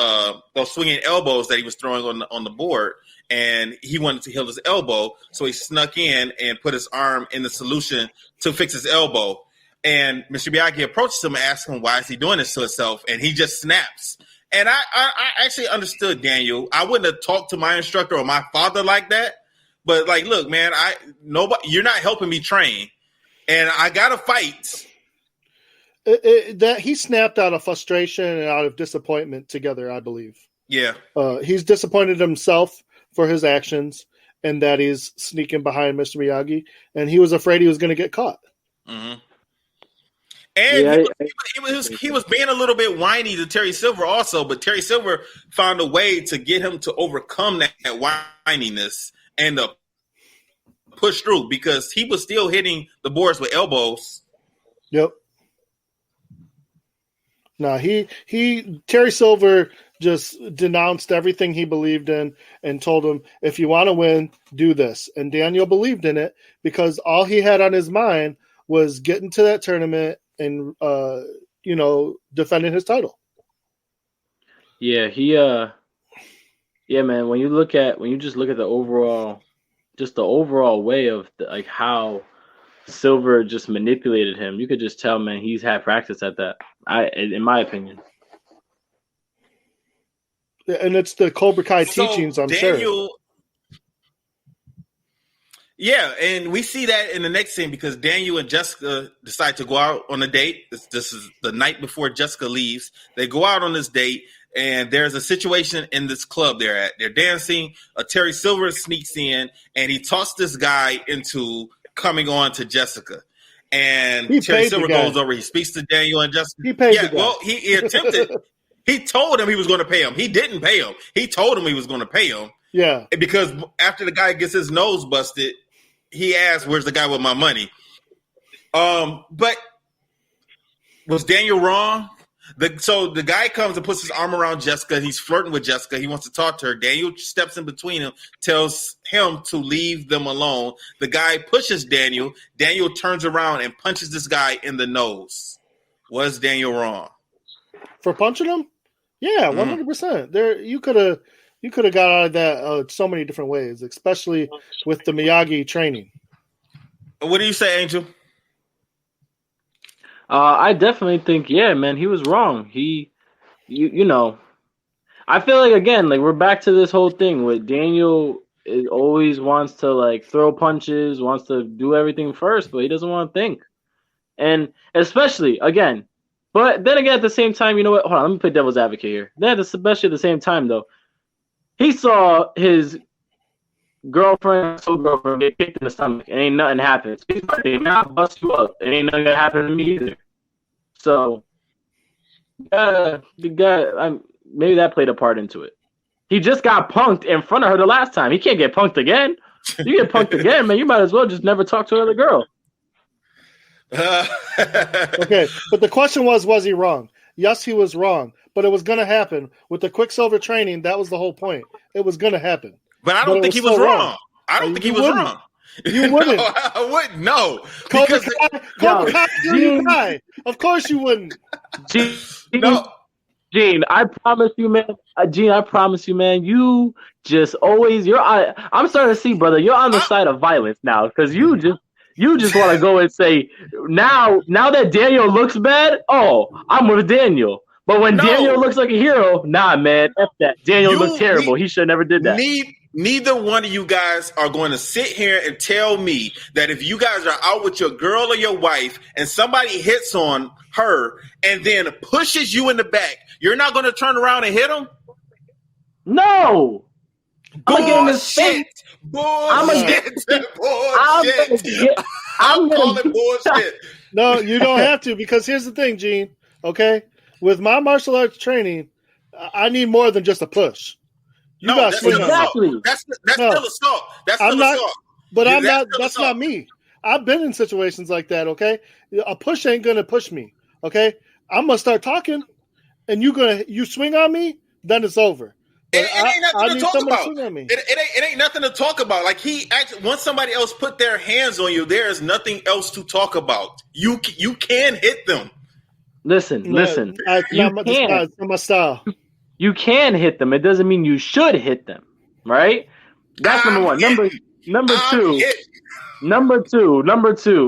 swinging elbows that he was throwing on the board, and he wanted to heal his elbow, so he snuck in and put his arm in the solution to fix his elbow. And Mr. Miyagi approaches him and asks him why is he doing this to himself, and he just snaps. And I actually understood Daniel. I wouldn't have talked to my instructor or my father like that. But like, look, man, you're not helping me train, and I gotta fight. That he snapped out of frustration and out of disappointment together, I believe. Yeah, he's disappointed himself for his actions and that he's sneaking behind Mr. Miyagi, and he was afraid he was going to get caught. Mm-hmm. And he was being a little bit whiny to Terry Silver also, but Terry Silver found a way to get him to overcome that whininess and to push through because he was still hitting the boards with elbows. Yep. No, Terry Silver just denounced everything he believed in and told him, if you want to win, do this. And Daniel believed in it because all he had on his mind was getting to that tournament and defending his title. Yeah, man, when you just look at the overall way of how Silver just manipulated him, you could just tell, man, he's had practice at that. In my opinion. And it's the Cobra Kai teachings, I'm sure. Yeah, and we see that in the next scene because Daniel and Jessica decide to go out on a date. This is the night before Jessica leaves. They go out on this date, and there's a situation in this club they're at. They're dancing. Terry Silver sneaks in, and he tossed this guy into coming on to Jessica. And Terry Silver goes over. He speaks to Daniel and Jessica. He paid the guy. Well, he attempted. He told him he was going to pay him. He didn't pay him. He told him he was going to pay him. Yeah. Because after the guy gets his nose busted, he asked, "Where's the guy with my money?" But was Daniel wrong? So the guy comes and puts his arm around Jessica. He's flirting with Jessica. He wants to talk to her. Daniel steps in between him, tells him to leave them alone. The guy pushes Daniel. Daniel turns around and punches this guy in the nose. Was Daniel wrong for punching him? Yeah, 100%. There, you could have got out of that so many different ways, especially with the Miyagi training. What do you say, Angel? I definitely think, yeah, man, he was wrong. You know, I feel like, again, like, we're back to this whole thing with Daniel always wants to, like, throw punches, wants to do everything first, but he doesn't want to think. And especially, again, but then again, at the same time, you know what? Hold on, let me play devil's advocate here. Then, especially at the same time, though, he saw his girlfriend get kicked in the stomach, and ain't nothing happened. He's birthday, man, I'll bust you up. It ain't nothing gonna happen to me either. So, the guy, maybe that played a part into it. He just got punked in front of her the last time. He can't get punked again. You get punked again, man, you might as well just never talk to another girl. Okay, but the question was he wrong? Yes, he was wrong, but it was going to happen. With the Quicksilver training, that was the whole point. It was going to happen. But I don't think he was wrong. I don't think he was wrong. You wouldn't. No, I wouldn't. No. Cobra Kai, you die. Of course you wouldn't. Gene, I promise you, man. You just always I'm starting to see, brother. You're on the side of violence now because you just want to go and say now that Daniel looks bad. Oh, I'm with Daniel. But when Daniel looks like a hero, nah, man, F that. Daniel looks terrible. He should never did that. Neither one of you guys are going to sit here and tell me that if you guys are out with your girl or your wife and somebody hits on her and then pushes you in the back, you're not going to turn around and hit them? No. I'm going to get in his face. I'm calling bullshit. No, you don't have to, because here's the thing, Gene. Okay? With my martial arts training, I need more than just a push. That's still assault. That's still assault. That's still assault. But I'm not. That's not me. I've been in situations like that. Okay, a push ain't gonna push me. Okay, I'm gonna start talking, and you swing on me, then it's over. It ain't nothing to talk about. It ain't nothing to talk about. Like once somebody else put their hands on you, there is nothing else to talk about. You can hit them. Listen. That's not my style. You can hit them. It doesn't mean you should hit them, right? That's number one. Number two.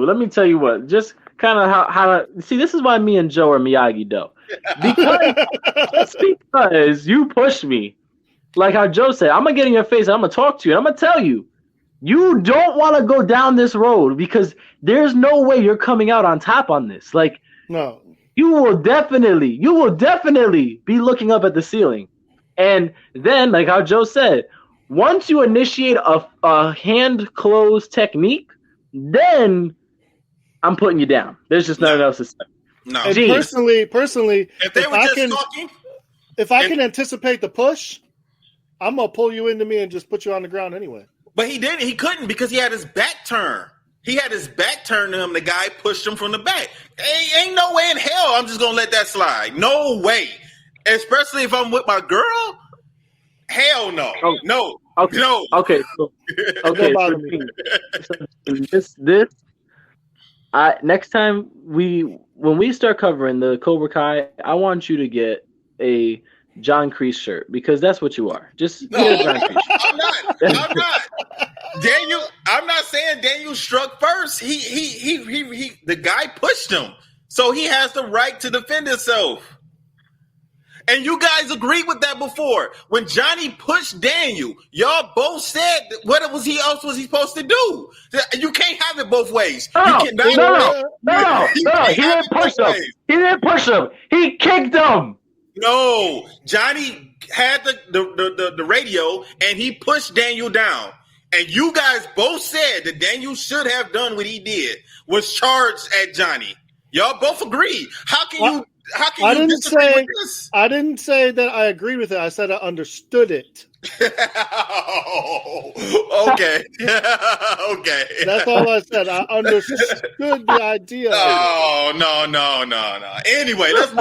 Let me tell you what. Just kind of how. See, this is why me and Joe are Miyagi Do. Because you pushed me, like how Joe said. I'm gonna get in your face. And I'm gonna talk to you. And I'm gonna tell you, you don't want to go down this road because there's no way you're coming out on top on this. Like, no. You will definitely be looking up at the ceiling. And then, like how Joe said, once you initiate a hand close technique, then I'm putting you down. There's just nothing else to say. No. And personally, if I can anticipate the push, I'm gonna pull you into me and just put you on the ground anyway. But he didn't. He couldn't because he had his back turned. He had his back turned to him. The guy pushed him from the back. Ain't no way in hell I'm just gonna let that slide. No way. Especially if I'm with my girl. Hell no. Oh, no. Okay. No. Okay. So next time when we start covering the Cobra Kai, I want you to get a John Kreese shirt because that's what you are. Just get a John Kreese shirt. I'm not. Daniel, I'm not saying Daniel struck first. He the guy pushed him. So he has the right to defend himself. And you guys agreed with that before. When Johnny pushed Daniel, y'all both said what else was he supposed to do? You can't have it both ways. No. He didn't push him. He didn't push him. He kicked him. No. Johnny had the radio and he pushed Daniel down. And you guys both said that Daniel should have done what he did, was charged at Johnny. Y'all both agreed. How can How can you disagree with this? I didn't say that I agreed with it. I said I understood it. Oh, okay. Okay. That's all I said. I understood the idea. Oh, no. Anyway, let's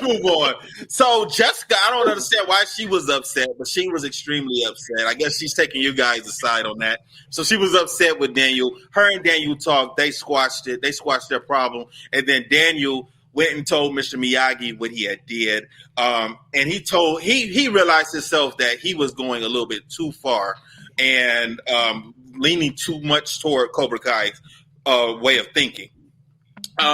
move on. So Jessica, I don't understand why she was upset, but she was extremely upset. I guess she's taking you guys aside on that. So she was upset with Daniel. Her and Daniel talked. They squashed it. They squashed their problem. And then Daniel went and told Mr. Miyagi what he had did. And he realized himself that he was going a little bit too far and leaning too much toward Cobra Kai's way of thinking.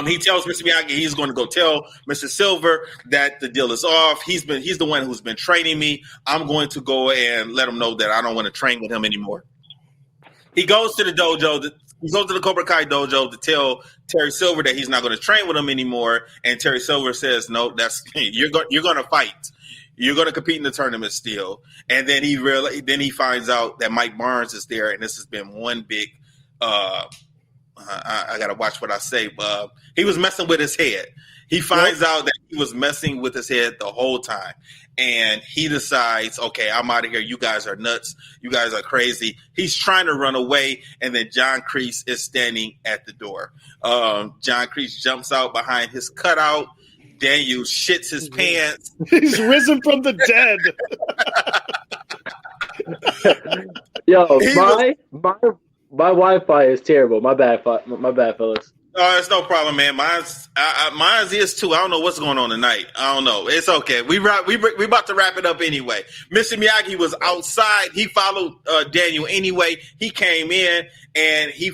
He tells Mr. Miyagi he's going to go tell Mr. Silver that the deal is off. He's the one who's been training me. I'm going to go and let him know that I don't want to train with him anymore. He goes to the dojo. He goes to the Cobra Kai dojo to tell Terry Silver that he's not going to train with him anymore. And Terry Silver says, "No, you're going to fight. You're going to compete in the tournament still." And then he finds out that Mike Barnes is there, and this has been one big. I got to watch what I say. But he was messing with his head. He finds out that he was messing with his head the whole time. And he decides, okay, I'm out of here. You guys are nuts. You guys are crazy. He's trying to run away. And then John Kreese is standing at the door. John Kreese jumps out behind his cutout. Daniel shits his pants. He's risen from the dead. Yo, my Wi-Fi is terrible. My bad, fellas. Oh, it's no problem, man. Mine's is too. I don't know what's going on tonight. I don't know. It's okay. We about to wrap it up anyway. Mr. Miyagi was outside. He followed Daniel anyway. He came in and he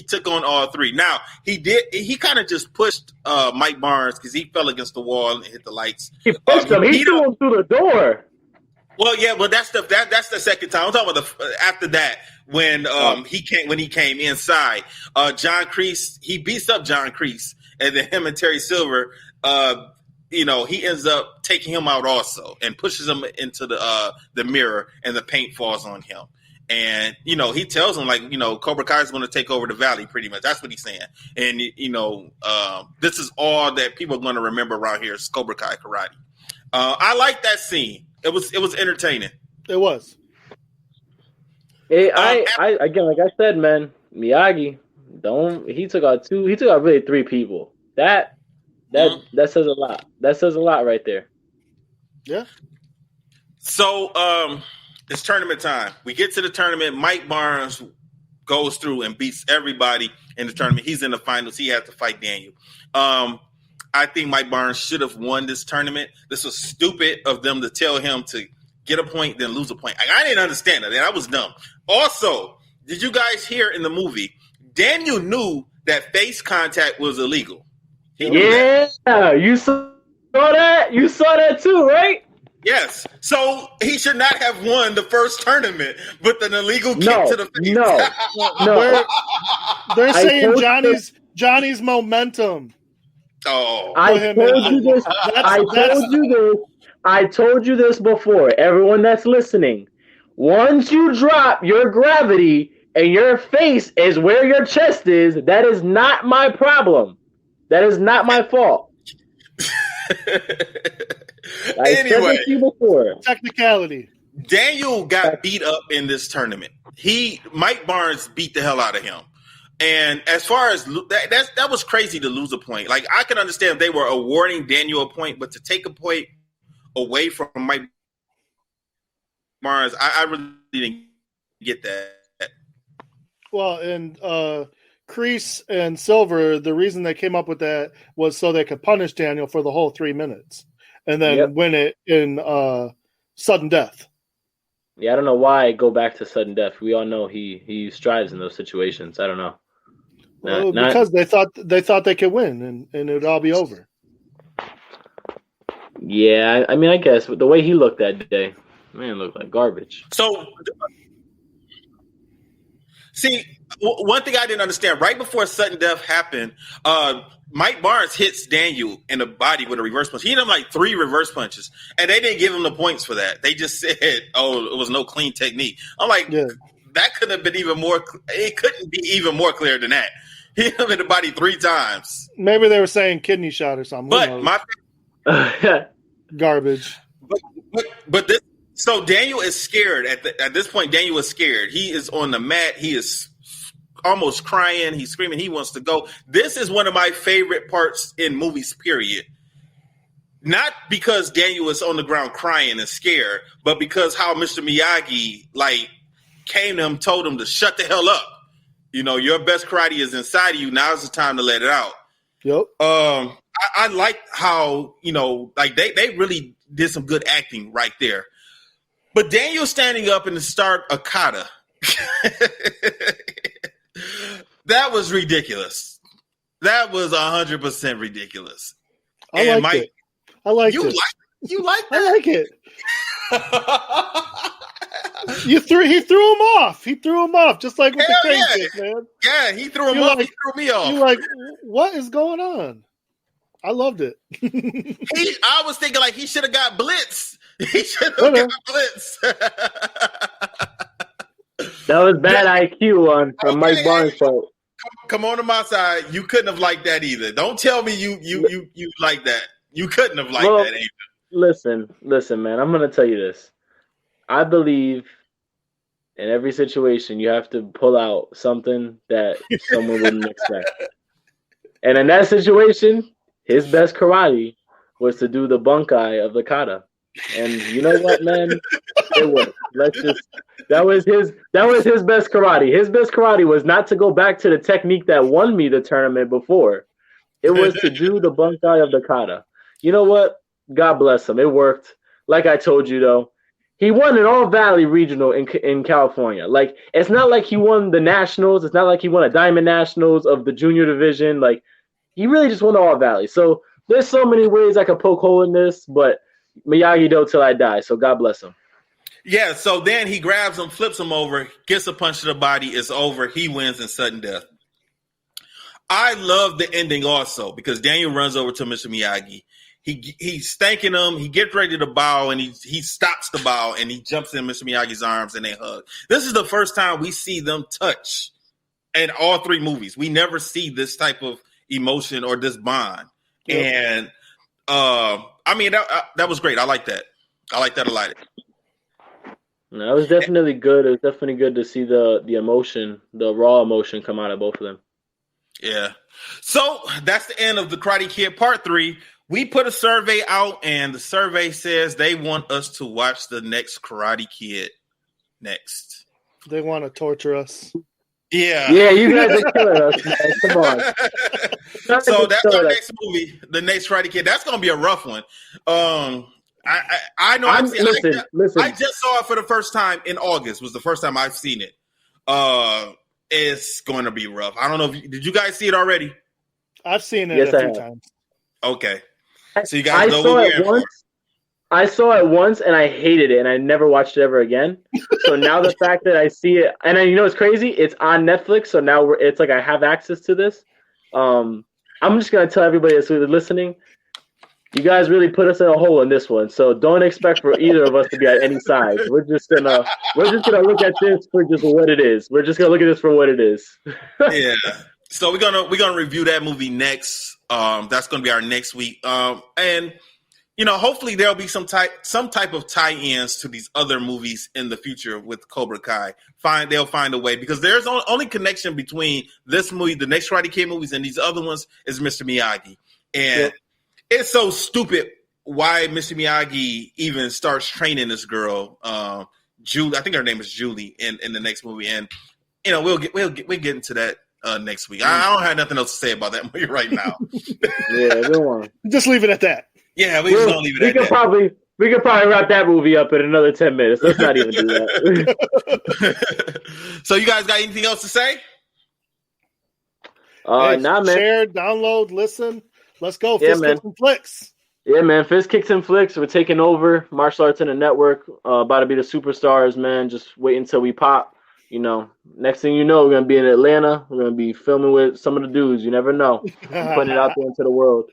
took on all three. Now he kind of just pushed Mike Barnes because he fell against the wall and hit the lights. He pushed him. He threw him through the door. Well, yeah, but that's the second time. I'm talking about after that. When he came inside, John Kreese, he beats up John Kreese, and then him and Terry Silver, he ends up taking him out also and pushes him into the mirror, and the paint falls on him. And he tells him Cobra Kai is going to take over the valley, pretty much. That's what he's saying. And this is all that people are going to remember around here is Cobra Kai karate. I like that scene. It was entertaining. It was. I again, like I said, man, Miyagi, he took out really three people. That says a lot. That says a lot right there. Yeah. So it's tournament time. We get to the tournament. Mike Barnes goes through and beats everybody in the tournament. He's in the finals. He has to fight Daniel. I think Mike Barnes should have won this tournament. This was stupid of them to tell him to get a point, then lose a point. I didn't understand that. That was dumb. Also, did you guys hear in the movie, Daniel knew that face contact was illegal. Yeah, you saw that? You saw that too, right? Yes. So he should not have won the first tournament with an illegal kick to the face. No. They're saying Johnny's momentum. Oh. I told you this before. Everyone that's listening. Once you drop your gravity and your face is where your chest is, that is not my problem. That is not my fault. Anyway, said to you before. Technicality. Daniel got beat up in this tournament. Mike Barnes beat the hell out of him. And as far as that was crazy to lose a point. Like, I can understand they were awarding Daniel a point, but to take a point away from Mike Barnes, I really didn't get that. Well, and Kreese and Silver, the reason they came up with that was so they could punish Daniel for the whole 3 minutes and then win it in sudden death. Yeah, I don't know why I go back to sudden death. We all know he strives in those situations. I don't know. Because they thought they could win and it would all be over. Yeah, I mean, I guess the way he looked that day, man, looked like garbage. So, see, one thing I didn't understand, right before sudden death happened, Mike Barnes hits Daniel in the body with a reverse punch. He hit him like 3 reverse punches, and they didn't give him the points for that. They just said, oh, it was no clean technique. I'm like, that could have been even more – it couldn't be even more clear than that. He hit him in the body 3 times. Maybe they were saying kidney shot or something. But garbage. But this, so Daniel is scared at this point. Daniel is scared. He is on the mat. He is almost crying. He's screaming. He wants to go. This is one of my favorite parts in movies, period. Not because Daniel is on the ground crying and scared, but because how Mr. Miyagi came to him, told him to shut the hell up. You know, your best karate is inside of you. Now's the time to let it out. Yep. I like how, you know, they really did some good acting right there. But Daniel standing up in the start a kata. That was ridiculous. That was 100% ridiculous. I like it. You like that? I like it. He threw him off. He threw him off, just like with the crane kick, man. Yeah, he threw him off. He threw me off. You're like, what is going on? I loved it. I was thinking he should have got blitz. He should have got blitz. That was bad IQ on Mike Barnes' part. Come on to my side. You couldn't have liked that either. Don't tell me you like that. You couldn't have liked that either. Listen, man. I'm gonna tell you this. I believe in every situation you have to pull out something that someone wouldn't expect. And in that situation, his best karate was to do the bunkai of the kata. And you know what, man? It worked. That was his best karate. His best karate was not to go back to the technique that won me the tournament before. It was to do the bunkai of the kata. You know what? God bless him. It worked. Like I told you, though, he won an All-Valley Regional in California. It's not like he won the Nationals. It's not like he won a Diamond Nationals of the junior division. He really just won the All-Valley. So there's so many ways I could poke hole in this, but Miyagi-Do till I die. So God bless him. Yeah, so then he grabs him, flips him over, gets a punch to the body. It's over. He wins in sudden death. I love the ending also because Daniel runs over to Mr. Miyagi. He's thanking him. He gets ready to bow, and he stops the bow, and he jumps in Mr. Miyagi's arms, and they hug. This is the first time we see them touch in all 3 movies. We never see this type of emotion or this bond. Yep. And, that was great. I like that. I like that a lot. No, it was definitely good. It was definitely good to see the emotion, the raw emotion come out of both of them. Yeah. So that's the end of the Karate Kid Part 3. We put a survey out, and the survey says they want us to watch the next Karate Kid next. They want to torture us. Yeah. Yeah, you guys are killing us, man. Come on. So that's our next movie, the next Karate Kid. That's going to be a rough one. I know. Listen. I just saw it for the first time in August. Was the first time I've seen it. It's going to be rough. I don't know. Did you guys see it already? I've seen it a few times. Okay. So you guys know what we're in for. I saw it once and I hated it and I never watched it ever again. So now the fact that I see it, and you know it's crazy, it's on Netflix. So now it's like I have access to this. I'm just gonna tell everybody that's listening, you guys really put us in a hole in this one. So don't expect for either of us to be at any side. We're just gonna look at this for just what it is. We're just gonna look at this for what it is. Yeah. So we're gonna review that movie next. That's gonna be our next week. And you know, hopefully there'll be some type of tie-ins to these other movies in the future with Cobra Kai. They'll find a way because there's only connection between this movie, the next Karate Kid movies, and these other ones is Mr. Miyagi. And it's so stupid why Mr. Miyagi even starts training this girl, Julie. I think her name is Julie in the next movie. And you know, we'll get into that next week. I don't have nothing else to say about that movie right now. Yeah, don't worry. Just leave it at that. Yeah, we're just gonna leave it at that. We could probably wrap that movie up in another 10 minutes. Let's not even do that. So you guys got anything else to say? Nah, man. Share, download, listen. Let's go. Fist Kicks and Flicks. Yeah, man. Fist Kicks and Flicks. We're taking over Martial Arts in the Network. About to be the superstars, man. Just wait until we pop. You know, next thing you know, we're going to be in Atlanta. We're going to be filming with some of the dudes. You never know. Putting it out there into the world.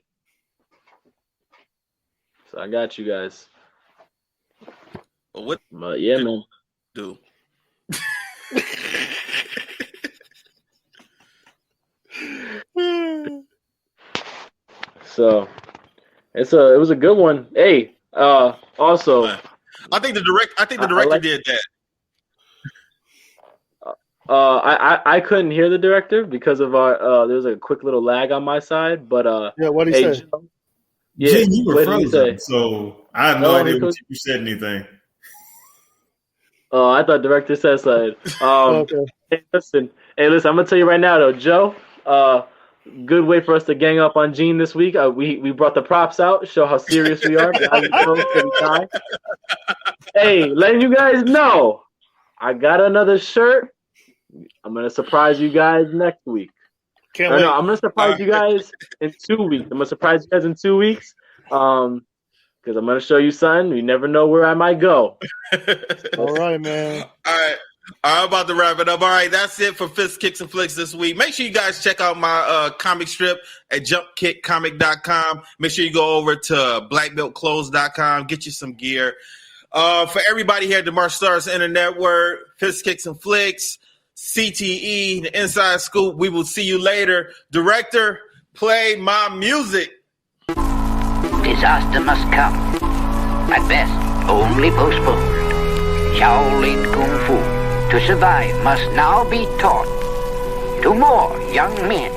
So I got you guys. Well, but yeah, man. Do. So it was a good one. Hey, also, I think the director did that. I couldn't hear the director because of our there was a quick little lag on my side, but Yeah, what did he say? Joe, Gene, you were what did he frozen, say? so I have no idea if you said anything. Oh, I thought director said something. Okay. Hey, listen, I'm gonna tell you right now though, Joe. Good way for us to gang up on Gene this week. We brought the props out, show how serious we are. Hey, letting you guys know, I got another shirt. I'm gonna surprise you guys next week. Can't wait. No, I'm gonna surprise you guys in 2 weeks. I'm gonna surprise you guys in 2 weeks. Because I'm gonna show you something. You never know where I might go. All right, man. All right. I'm about to wrap it up. All right, that's it for Fist Kicks and Flicks this week. Make sure you guys check out my comic strip at jumpkickcomic.com. Make sure you go over to blackbeltclothes.com. Get you some gear. For everybody here at the Martial Arts Network, Fist Kicks and Flicks, CTE, the Inside Scoop, we will see you later. Director, play my music. Disaster must come. At best, only postponed. Shaolin Kung Fu, to survive, must now be taught to more young men.